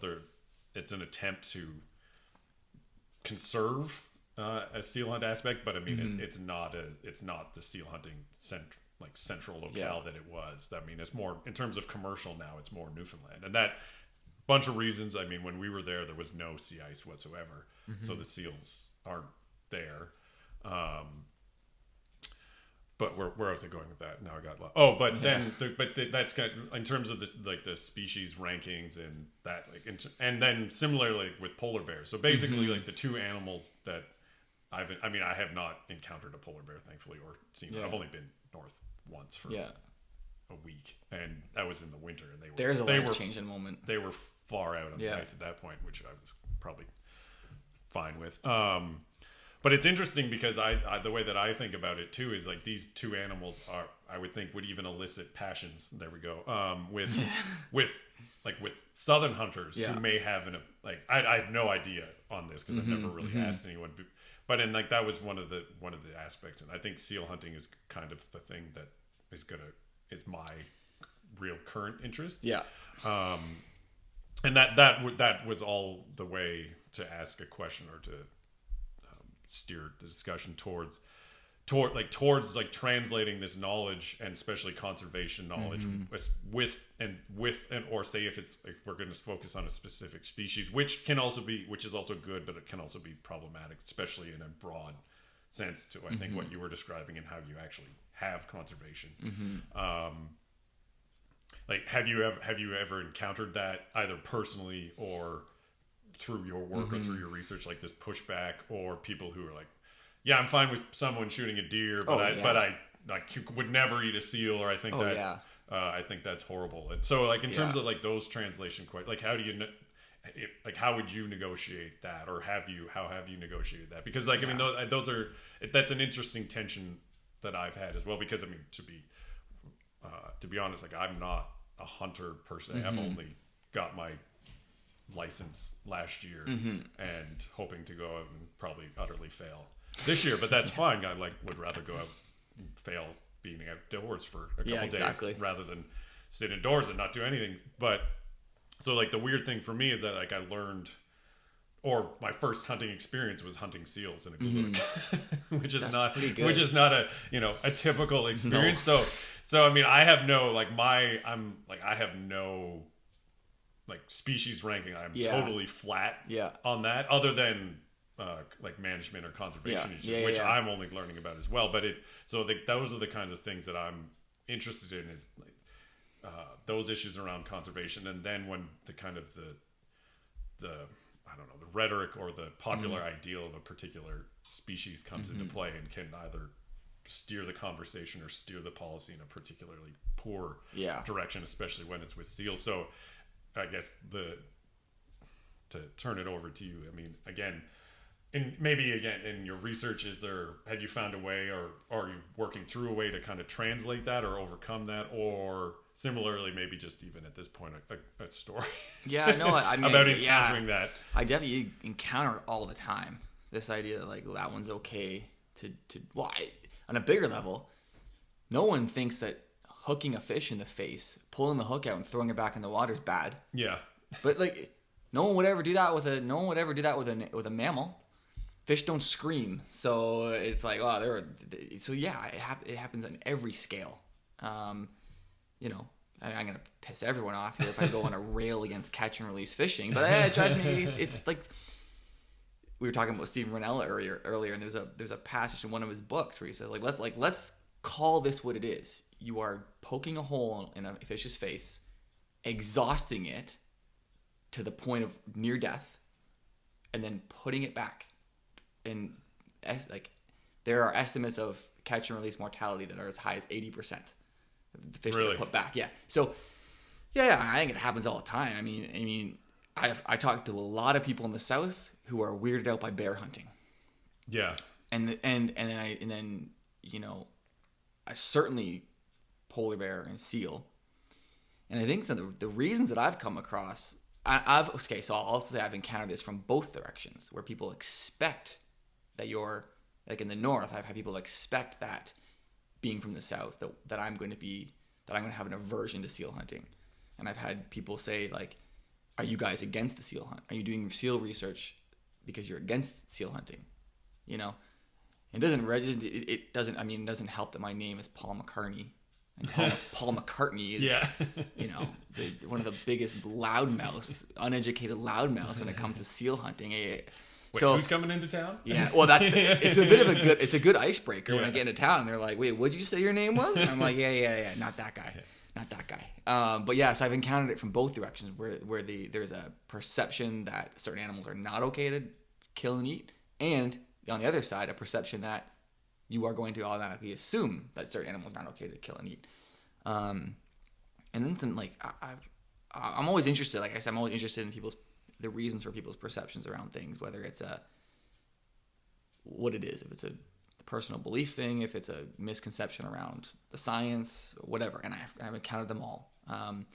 it's an attempt to conserve a seal hunt aspect, but I mean it's not the seal hunting central locale that it was. I mean, it's more in terms of commercial now. It's more Newfoundland, and that bunch of reasons. I mean, when we were there was no sea ice whatsoever, so the seals aren't there. But where was I going with that? Now I got lost. Oh, but that's kind of, in terms of the species rankings and that, like, and then similarly with polar bears. So basically, like the two animals that I have not encountered a polar bear, thankfully, or seen. I've only been north once for a week, and that was in the winter, and there's a life-changing moment. They were far out on the ice at that point, which I was probably fine with. But it's interesting because I the way that I think about it too is like these two animals are, I would think, would even elicit passions. There we go. With southern hunters who may have I have no idea on this because I've never really asked anyone. But that was one of the aspects, and I think seal hunting is kind of the thing that is my real current interest. Yeah. And that was all the way to ask a question or to steer the discussion towards translating this knowledge, and especially conservation knowledge with or say if we're going to focus on a specific species, which is also good, but it can also be problematic, especially in a broad sense to I think what you were describing and how you actually have conservation. Like have you ever encountered that either personally or through your work or through your research, like this pushback, or people who are like, yeah, I'm fine with someone shooting a deer, but I would never eat a seal, or I think I think that's horrible. And so like in terms of like those translation questions, like how do you how would you negotiate that, or how have you negotiated that? Because like I mean that's an interesting tension that I've had as well, because I mean to be honest, like I'm not a hunter per se. I've only got my license last year and hoping to go out and probably utterly fail this year, but that's fine. I would rather go out and fail being outdoors for a couple days rather than sit indoors and not do anything. But so like the weird thing for me is that like I learned, or my first hunting experience was hunting seals in a galoot, which is not a typical experience. No. So I mean I have no I have no species ranking. I'm totally flat on that, other than like management or conservation issues, which I'm only learning about as well. But those are the kinds of things that I'm interested in, is like those issues around conservation, and then when the kind of the I don't know, the rhetoric or the popular ideal of a particular species comes into play and can either steer the conversation or steer the policy in a particularly poor direction, especially when it's with seals. So I guess to turn it over to you, I mean, again, in your research, have you found a way, or are you working through a way to kind of translate that or overcome that, or similarly, maybe just even at this point, a story? Yeah, no, I mean, about encountering that. I definitely encounter it all the time. This idea that like that one's okay on a bigger level, no one thinks that hooking a fish in the face, pulling the hook out and throwing it back in the water is bad. Yeah. But like no one would ever do that with a mammal. Fish don't scream. So it's like, it happens on every scale. I'm going to piss everyone off here if I go on a rail against catch and release fishing, but it drives me. It's like we were talking about Stephen Ranella earlier, and there's a passage in one of his books where he says let's call this what it is. You are poking a hole in a fish's face, exhausting it to the point of near death, and then putting it back. And like there are estimates of catch and release mortality that are as high as 80%. The fish that are put back. Yeah. So Yeah, I think it happens all the time. I talk to a lot of people in the South who are weirded out by bear hunting. Yeah. And then I certainly polar bear and seal. And I think that the reasons that I've come across, so I'll also say I've encountered this from both directions, where people expect that you're, like in the North, I've had people expect that being from the South, that I'm going to have an aversion to seal hunting. And I've had people say, like, are you guys against the seal hunt? Are you doing seal research because you're against seal hunting? You know, it doesn't help that my name is Paul McCarney, and Paul McCartney is one of the biggest uneducated loudmouths when it comes to seal hunting. Wait, who's coming into town? Yeah, well, it's a good icebreaker when I get into town and they're like, wait, what'd you say your name was? And I'm like, yeah, not that guy. Not that guy. But yeah, so I've encountered it from both directions, where there's a perception that certain animals are not okay to kill and eat, and on the other side, a perception that you are going to automatically assume that certain animals aren't okay to kill and eat. And then some, like, I'm always interested. Like I said, I'm always interested in the reasons for people's perceptions around things, whether it's what it is, if it's a personal belief thing, if it's a misconception around the science, whatever. And I've encountered them all. A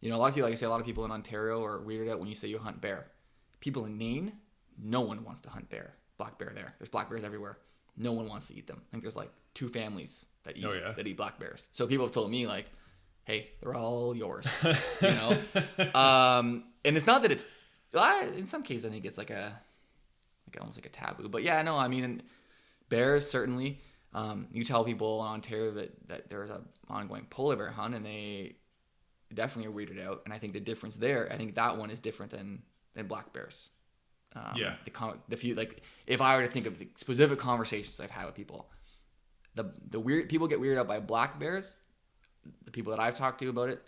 lot of people, like I say, a lot of people in Ontario are weirded out when you say you hunt bear. People in Maine, no one wants to hunt black bear there. There's black bears everywhere. No one wants to eat them. I think there's like 2 families that eat black bears. So people have told me, like, hey, they're all yours, and it's not that it's, in some cases I think it's almost like a taboo. But yeah, no, I mean, bears, certainly. You tell people in Ontario that there's an ongoing polar bear hunt, and they definitely are weirded out. And I think the difference there, I think that one is different than black bears. The few, like, if I were to think of the specific conversations I've had with people, the weird people get weirded out by black bears. The people that I've talked to about it,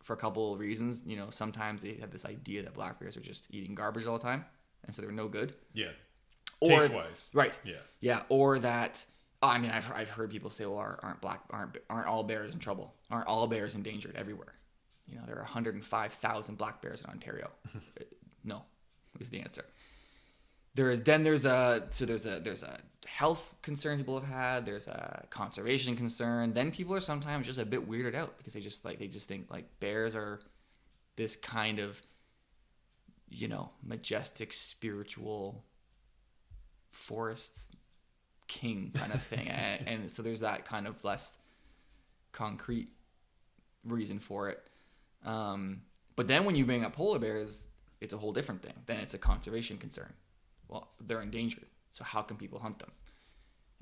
for a couple of reasons, sometimes they have this idea that black bears are just eating garbage all the time, and so they're no good. Yeah. Or, taste-wise. Right. Yeah. Yeah. Or that, I've heard people say, well, aren't all bears in trouble? Aren't all bears endangered everywhere? There are 105,000 black bears in Ontario. No, is the answer. There's a health concern people have had. There's a conservation concern. Then people are sometimes just a bit weirded out because they just think like bears are this kind of, majestic, spiritual forest king kind of thing. and so there's that kind of less concrete reason for it. But then when you bring up polar bears, it's a whole different thing. Then it's a conservation concern. Well, they're endangered, so how can people hunt them?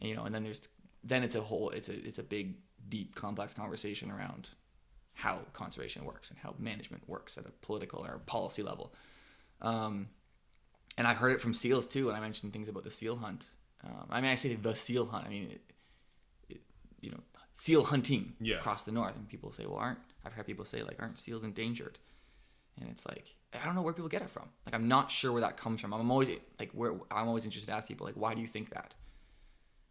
And then it's a big, deep, complex conversation around how conservation works and how management works at a political or policy level. And I've heard it from seals too. And I mentioned things about the seal hunt. I say the seal hunt. Seal hunting across the north, and people say, well, I've heard people say, like, aren't seals endangered? And it's like, I don't know where people get it from. Like, I'm not sure where that comes from. I'm always interested to ask people, like, why do you think that?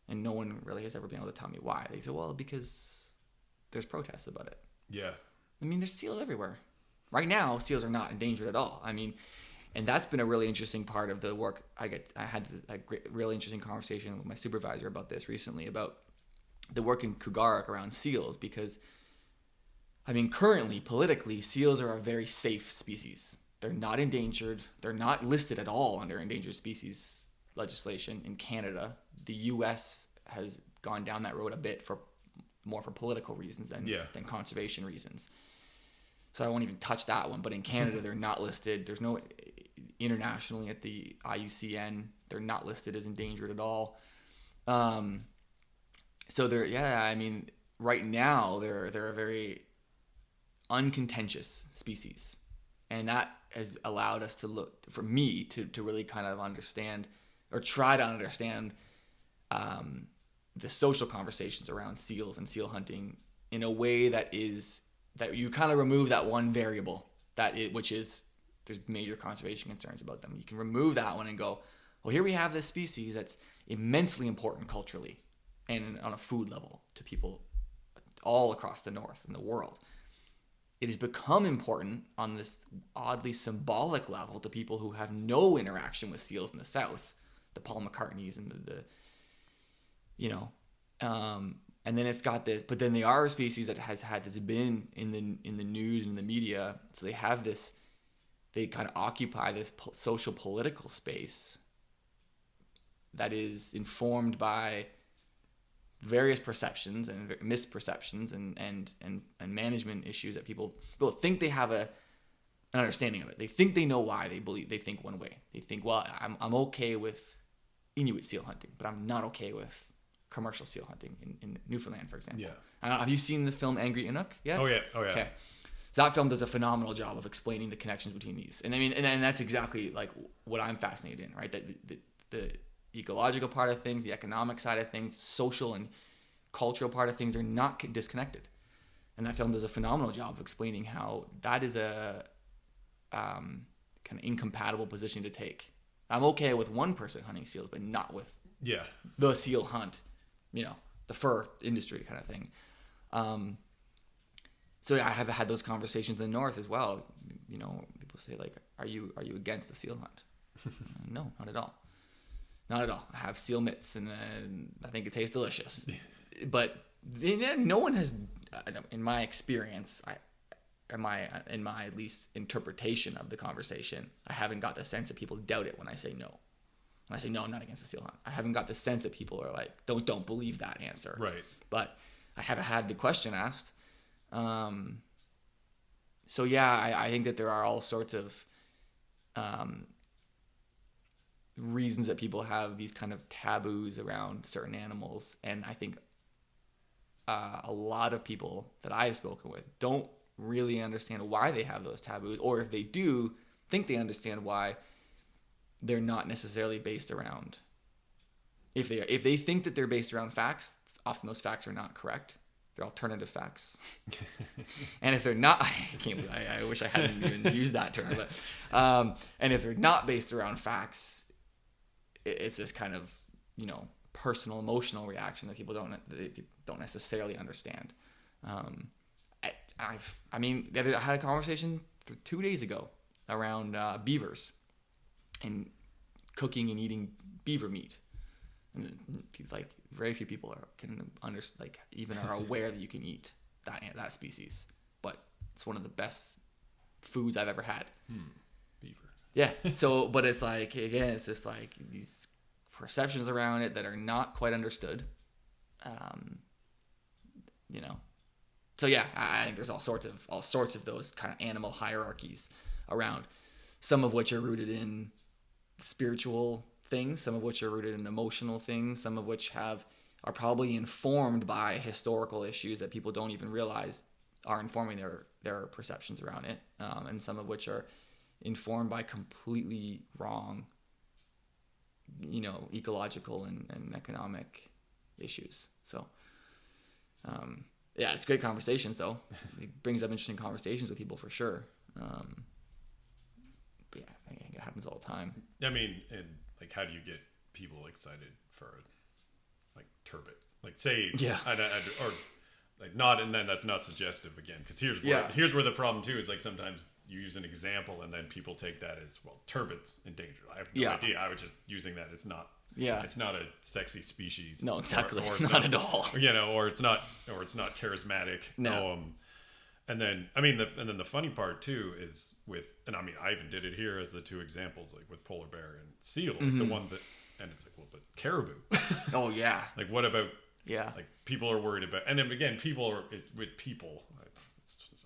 And no one really has ever been able to tell me why. They say, well, because there's protests about it. Yeah. There's seals everywhere. Right now, seals are not endangered at all. And that's been a really interesting part of the work. I had a really interesting conversation with my supervisor about this recently, about the work in Kugarik around seals, because currently, politically, seals are a very safe species. They're not endangered. They're not listed at all under endangered species legislation in Canada. The U.S. has gone down that road a bit more for political reasons than conservation reasons. So I won't even touch that one. But in Canada, they're not listed. There's no, internationally at the IUCN, they're not listed as endangered at all. So right now they're a very uncontentious species, and that has allowed us to really kind of understand, or try to understand, the social conversations around seals and seal hunting in a way that you kind of remove that one variable which is there's major conservation concerns about them. You can remove that one and go, well, here we have this species that's immensely important culturally and on a food level to people all across the north and the world. it has become important on this oddly symbolic level to people who have no interaction with seals in the South, the Paul McCartneys and the and then it's got this, but then they are a species that has had this been in the news and in the media, so they have this, they kind of occupy this social political space that is informed by various perceptions and misperceptions and management issues that people think they have an understanding of it. They think they know why they think one way. They think, well, I'm okay with Inuit seal hunting, but I'm not okay with commercial seal hunting in Newfoundland, for example. Yeah. Have you seen the film Angry Inuk yet? Oh yeah. Okay. So that film does a phenomenal job of explaining the connections between these. And I mean, and that's exactly like what I'm fascinated in, right? That the ecological part of things, the economic side of things, social and cultural part of things are not disconnected. And that film does a phenomenal job of explaining how that is a kind of incompatible position to take. I'm okay with one person hunting seals, but not with the seal hunt, the fur industry kind of thing. So I have had those conversations in the North as well. People say like, are you against the seal hunt? No, not at all. Not at all. I have seal mitts and I think it tastes delicious. But no one has, in my experience, in my at least interpretation of the conversation, I haven't got the sense that people doubt it when I say no. When I say no, I'm not against the seal hunt. I haven't got the sense that people are like, don't believe that answer. Right. But I have had the question asked. So yeah, I think that there are all sorts of reasons that people have these kind of taboos around certain animals, and I think a lot of people that I've spoken with don't really understand why they have those taboos, or if they do think they understand why, they're not necessarily based around, if they think that they're based around facts, often those facts are not correct. They're alternative facts. And if they're not, I wish I hadn't even used that term, but and if they're not based around facts, it's this kind of personal emotional reaction that people don't necessarily understand. I had a conversation 2 days ago around beavers and cooking and eating beaver meat, and like very few people are aware that you can eat that species, but it's one of the best foods I've ever had. Beaver. Yeah. So, but it's like, again, it's just like these perceptions around it that are not quite understood. So yeah, I think there's all sorts of those kind of animal hierarchies around, some of which are rooted in spiritual things, some of which are rooted in emotional things, some of which are probably informed by historical issues that people don't even realize are informing their perceptions around it, and some of which are informed by completely wrong, ecological and economic issues. So, yeah, it's great conversations though. It brings up interesting conversations with people for sure. But yeah, I think it happens all the time. I mean, and like, how do you get people excited for like turbot? Like, say, or like not, and then that's not suggestive again, because here's where the problem too is, like, sometimes you use an example and then people take that as, well, turbot's endangered. I have no idea. I was just using that. It's not. Yeah. It's not a sexy species. No, exactly. Or not at all. Or it's not charismatic. No. And then the funny part too is and I mean, I even did it here as the two examples, like with polar bear and seal, like the one that, and it's like, well, but caribou. Oh yeah. Like, what about? Yeah. Like, people are worried about, and then again, it's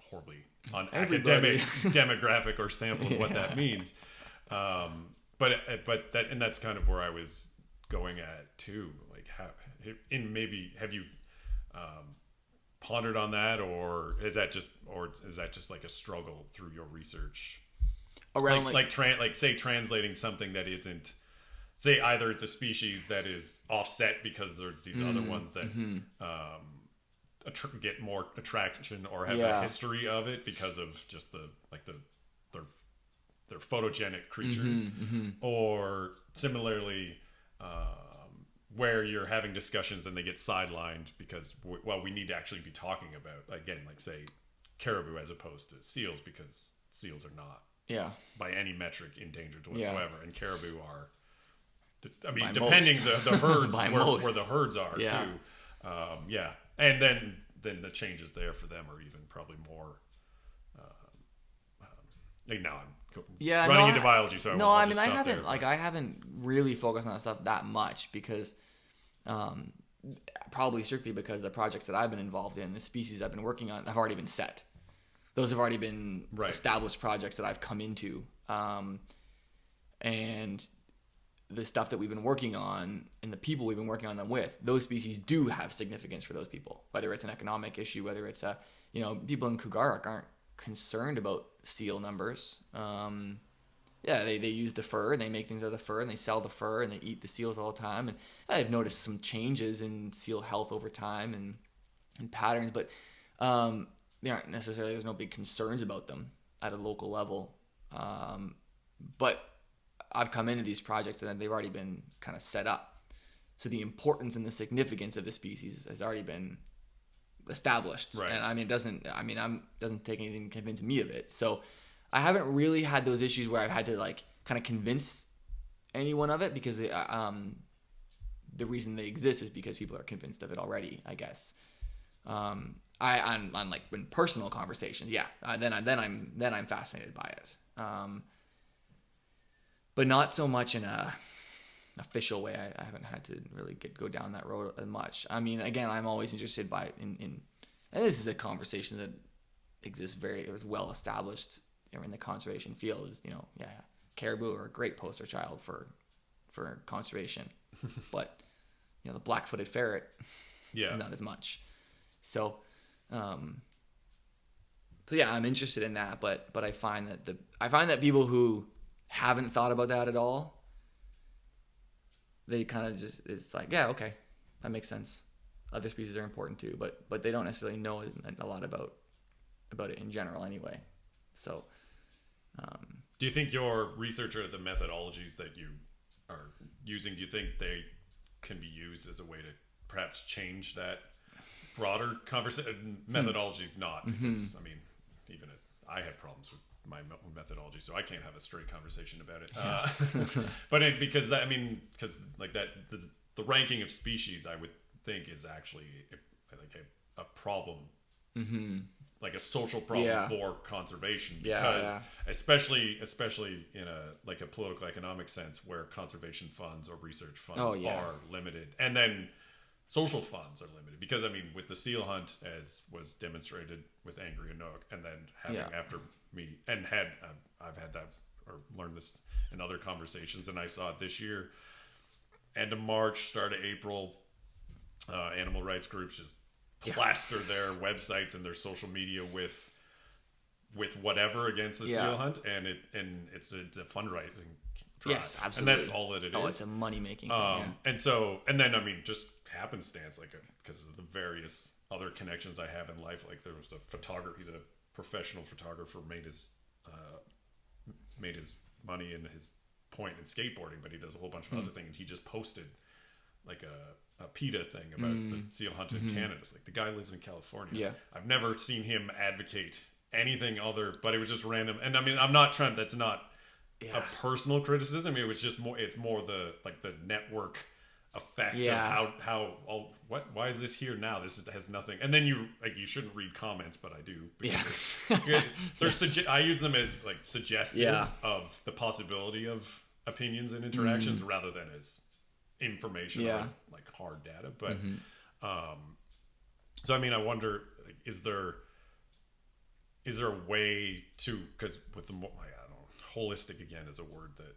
horribly unacademic demographic or sample of what that means. But that's kind of where I was going at too. Like, have you pondered on that, or is that just like a struggle through your research around say translating something that isn't, say, either it's a species that is offset because there's these other ones that get more attraction or have a history of it because of just they're photogenic creatures, or similarly where you're having discussions and they get sidelined because we need to actually be talking about, again, like, say, caribou as opposed to seals, because seals are not by any metric endangered whatsoever, and caribou are. I mean, By depending the herds where the herds are Yeah. too. And then the changes there for them are even probably more. Now I'm running into biology, so I mean, I haven't really focused on that stuff that much because, probably strictly because the projects that I've been involved in, the species I've been working on, have already been set. Those have already been established projects that I've come into, and the stuff that we've been working on and the people we've been working on them with, those species do have significance for those people, whether it's an economic issue, whether it's people in Kugarak aren't concerned about seal numbers. They use the fur and they make things out of the fur and they sell the fur and they eat the seals all the time. And I've noticed some changes in seal health over time and patterns, but they aren't necessarily, there's no big concerns about them at a local level. But I've come into these projects and they've already been kind of set up. So the importance and the significance of the species has already been established. Right. And I mean, it doesn't take anything to convince me of it. So I haven't really had those issues where I've had to like kind of convince anyone of it, because the reason they exist is because people are convinced of it already, I guess. On like in personal conversations, then I'm fascinated by it. But not so much in a official way. I haven't had to really go down that road as much. I mean, again, I'm always interested by and this is a conversation that exists it was well established in the conservation field. Is caribou are a great poster child for conservation, but the black-footed ferret, not as much. So, I'm interested in that, but I find that people who haven't thought about that at all, they kind of just, it's like, yeah, okay, that makes sense. Other species are important too, but they don't necessarily know a lot about it in general anyway. So, do you think your research or the methodologies that you are using, do you think they can be used as a way to perhaps change that broader conversation? Methodologies not, because I mean, even if I had problems with my methodology, so I can't have a straight conversation about it. But because like that, the ranking of species, I would think is actually a problem, like a social problem for conservation, because especially in a political economic sense, where conservation funds or research funds are limited, and then social funds are limited, because I mean, with the seal hunt, as was demonstrated with Angry Inuk, and then having after me, and I've had that or learned this in other conversations, and I saw it this year, end of March, start of April, animal rights groups just plaster their websites and their social media with whatever against the seal hunt, and it's a fundraising drive. Yes, absolutely. And that's all that it is. Oh, it's a money making thing. And then I mean, just happenstance, because of the various other connections I have in life, like there was a photographer, he's a professional photographer, made his money in his point in skateboarding, but he does a whole bunch of other things. He just posted like a PETA thing about the seal hunt in Canada. It's like, the guy lives in California. Yeah. I've never seen him advocate anything other, but it was just random. And I mean, I'm not trying, that's not a personal criticism. It was just more, it's more the network effect of why is this here now? This has nothing. And then you shouldn't read comments, but I do. They're I use them as like suggestive of the possibility of opinions and interactions rather than as information or as like hard data. But so I mean, I wonder, like, is there a way to, because with the holistic again is a word that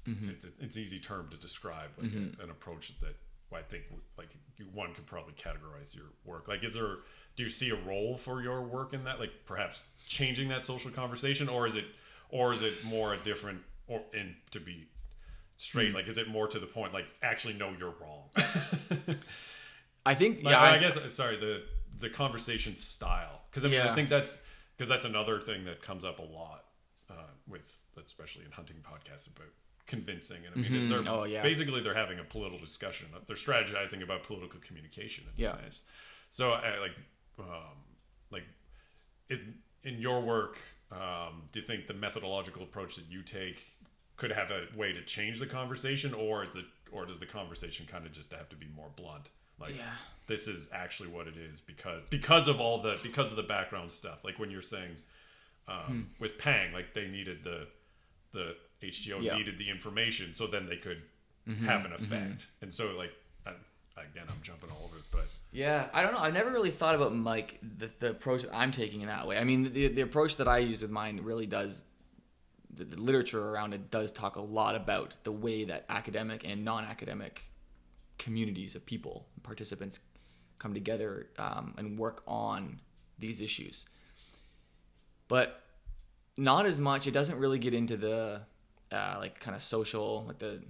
it's an easy term to describe, like an approach that I think like one could probably categorize your work. Like, do you see a role for your work in that, like perhaps changing that social conversation, or is it more a different, and to be straight, like, is it more to the point, like, actually, no, you're wrong? I think, I guess, sorry, the conversation style, because I mean, I think that's another thing that comes up a lot with, especially in hunting podcasts, about convincing. And I mean, basically they're having a political discussion. They're strategizing about political communication in a sense. So is in your work, do you think the methodological approach that you take could have a way to change the conversation, or does the conversation kind of just have to be more blunt? Like, this is actually what it is because of the background stuff. Like when you're saying with Pang, like they needed the HGO needed the information, so then they could have an effect. And so like again, I'm jumping all over it, but I don't know. I never really thought about like the approach that I'm taking in that way. I mean, the approach that I use with mine really does. The literature around it does talk a lot about the way that academic and non-academic communities of people, participants, come together and work on these issues. But not as much. It doesn't really get into the like kind of social, like the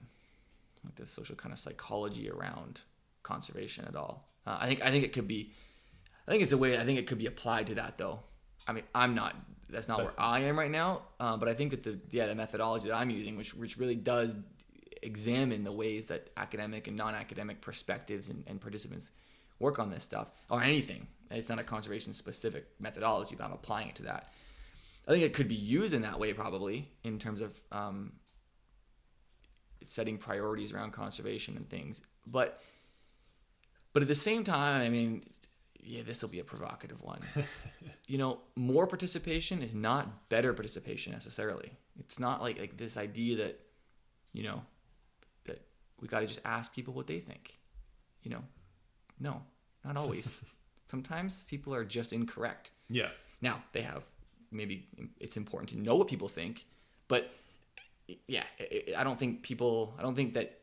social kind of psychology around conservation at all. I think it could be. I think it's a way. I think it could be applied to that though. I mean, that's not where I am right now. But I think that the methodology that I'm using, which really does examine the ways that academic and non-academic perspectives and participants work on this stuff or anything. It's not a conservation specific methodology, but I'm applying it to that. I think it could be used in that way probably in terms of setting priorities around conservation and things. But at the same time, I mean, this will be a provocative one. More participation is not better participation necessarily. It's not like this idea that, that we got to just ask people what they think. No, not always. Sometimes people are just incorrect. Yeah. Now they have, maybe it's important to know what people think, but I don't think that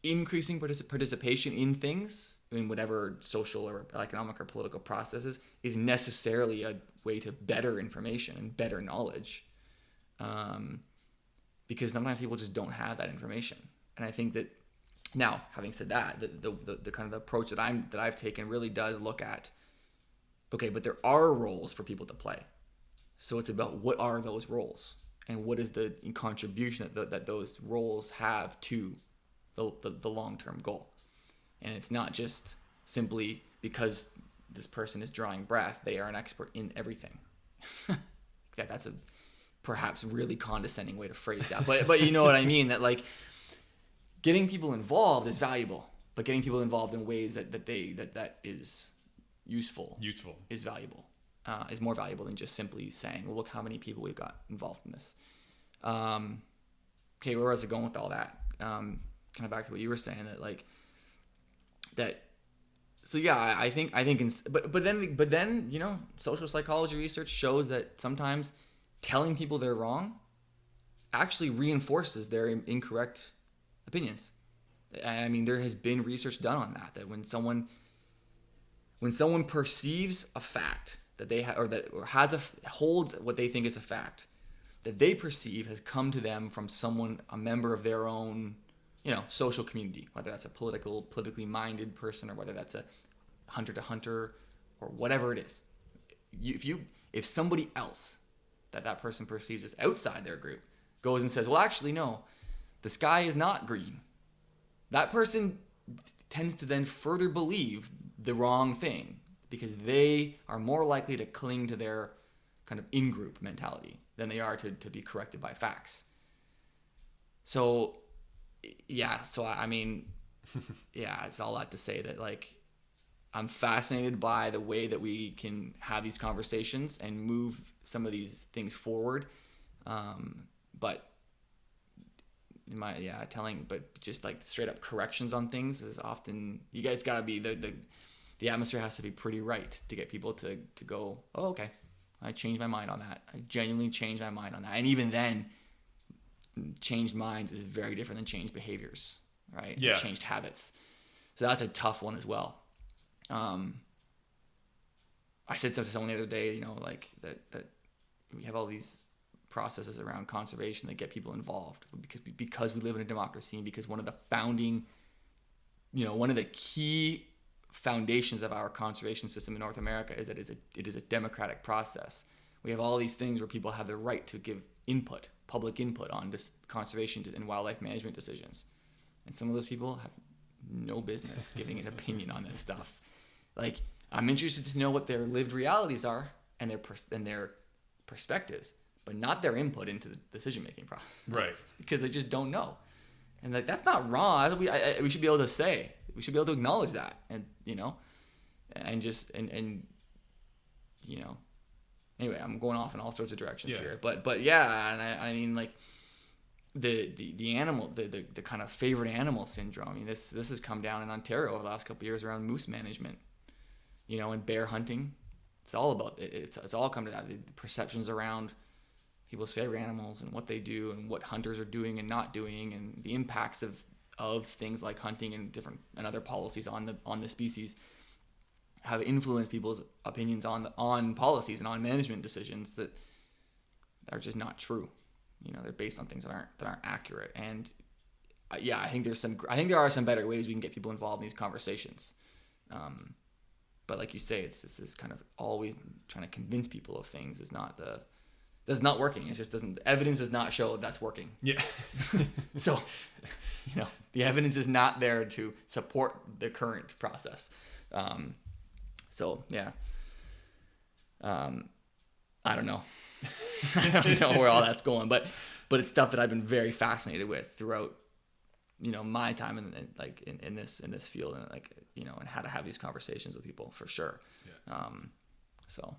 increasing participation in things, in whatever social or economic or political processes, is necessarily a way to better information and better knowledge, because sometimes people just don't have that information. And I think that, now having said that, the kind of approach that I've taken really does look at, okay, but there are roles for people to play, so it's about what are those roles and what is the contribution that those roles have to the long-term goal. And it's not just simply because this person is drawing breath, they are an expert in everything. That's a perhaps really condescending way to phrase that, but you know what I mean, that like getting people involved is valuable, but getting people involved in ways that is useful is valuable, is more valuable than just simply saying, well, look how many people we've got involved in this. Okay, where was I going with all that? Kind of back to what you were saying, that like that. So yeah, I think but then social psychology research shows that sometimes telling people they're wrong actually reinforces their incorrect opinions. I mean, there has been research done on that when someone perceives a fact that they holds what they think is a fact that they perceive has come to them from a member of their own, social community, whether that's a politically minded person or whether that's a hunter to hunter or whatever it is. If somebody else that person perceives as outside their group goes and says, well, actually, no, the sky is not green, that person tends to then further believe the wrong thing because they are more likely to cling to their kind of in-group mentality than they are to be corrected by facts. So, I mean, it's all that to say that, like, I'm fascinated by the way that we can have these conversations and move some of these things forward. But just like straight up corrections on things is often, you guys gotta be, the atmosphere has to be pretty right to get people to go, oh, okay, I changed my mind on that. I genuinely changed my mind on that. And even then, changed minds is very different than changed behaviors, right? Yeah. Changed habits. So that's a tough one as well. I said something to someone the other day, like that we have all these processes around conservation that get people involved because we live in a democracy, and because one of the key foundations of our conservation system in North America is that it is a democratic process. We have all these things where people have the right to give input, public input on conservation and wildlife management decisions. And some of those people have no business giving an opinion on this stuff. Like, I'm interested to know what their lived realities are, and their perspectives, but not their input into the decision-making process. Right. Because they just don't know. And like, that's not wrong. We should be able to say, we should be able to acknowledge that. And, you know, and just, and you know, anyway, I'm going off in all sorts of directions here, but yeah. And I mean, like the animal, the kind of favorite animal syndrome. I mean, this has come down in Ontario over the last couple of years around moose management, you know, and bear hunting. It's all about it. It's all come to that. The perceptions around people's favorite animals and what they do and what hunters are doing and not doing, and the impacts of things like hunting and other policies on the species have influenced people's opinions on policies and on management decisions that are just not true. You know, they're based on things that aren't accurate. And yeah, I think there are some better ways we can get people involved in these conversations. But like you say, it's this kind of always trying to convince people of things that's not working. It just doesn't. The evidence does not show that's working. Yeah. So, you know, the evidence is not there to support the current process. So yeah. I don't know. I don't know where all that's going, but it's stuff that I've been very fascinated with throughout, you know, my time in this field, and like, you know, and how to have these conversations with people for sure. Yeah. So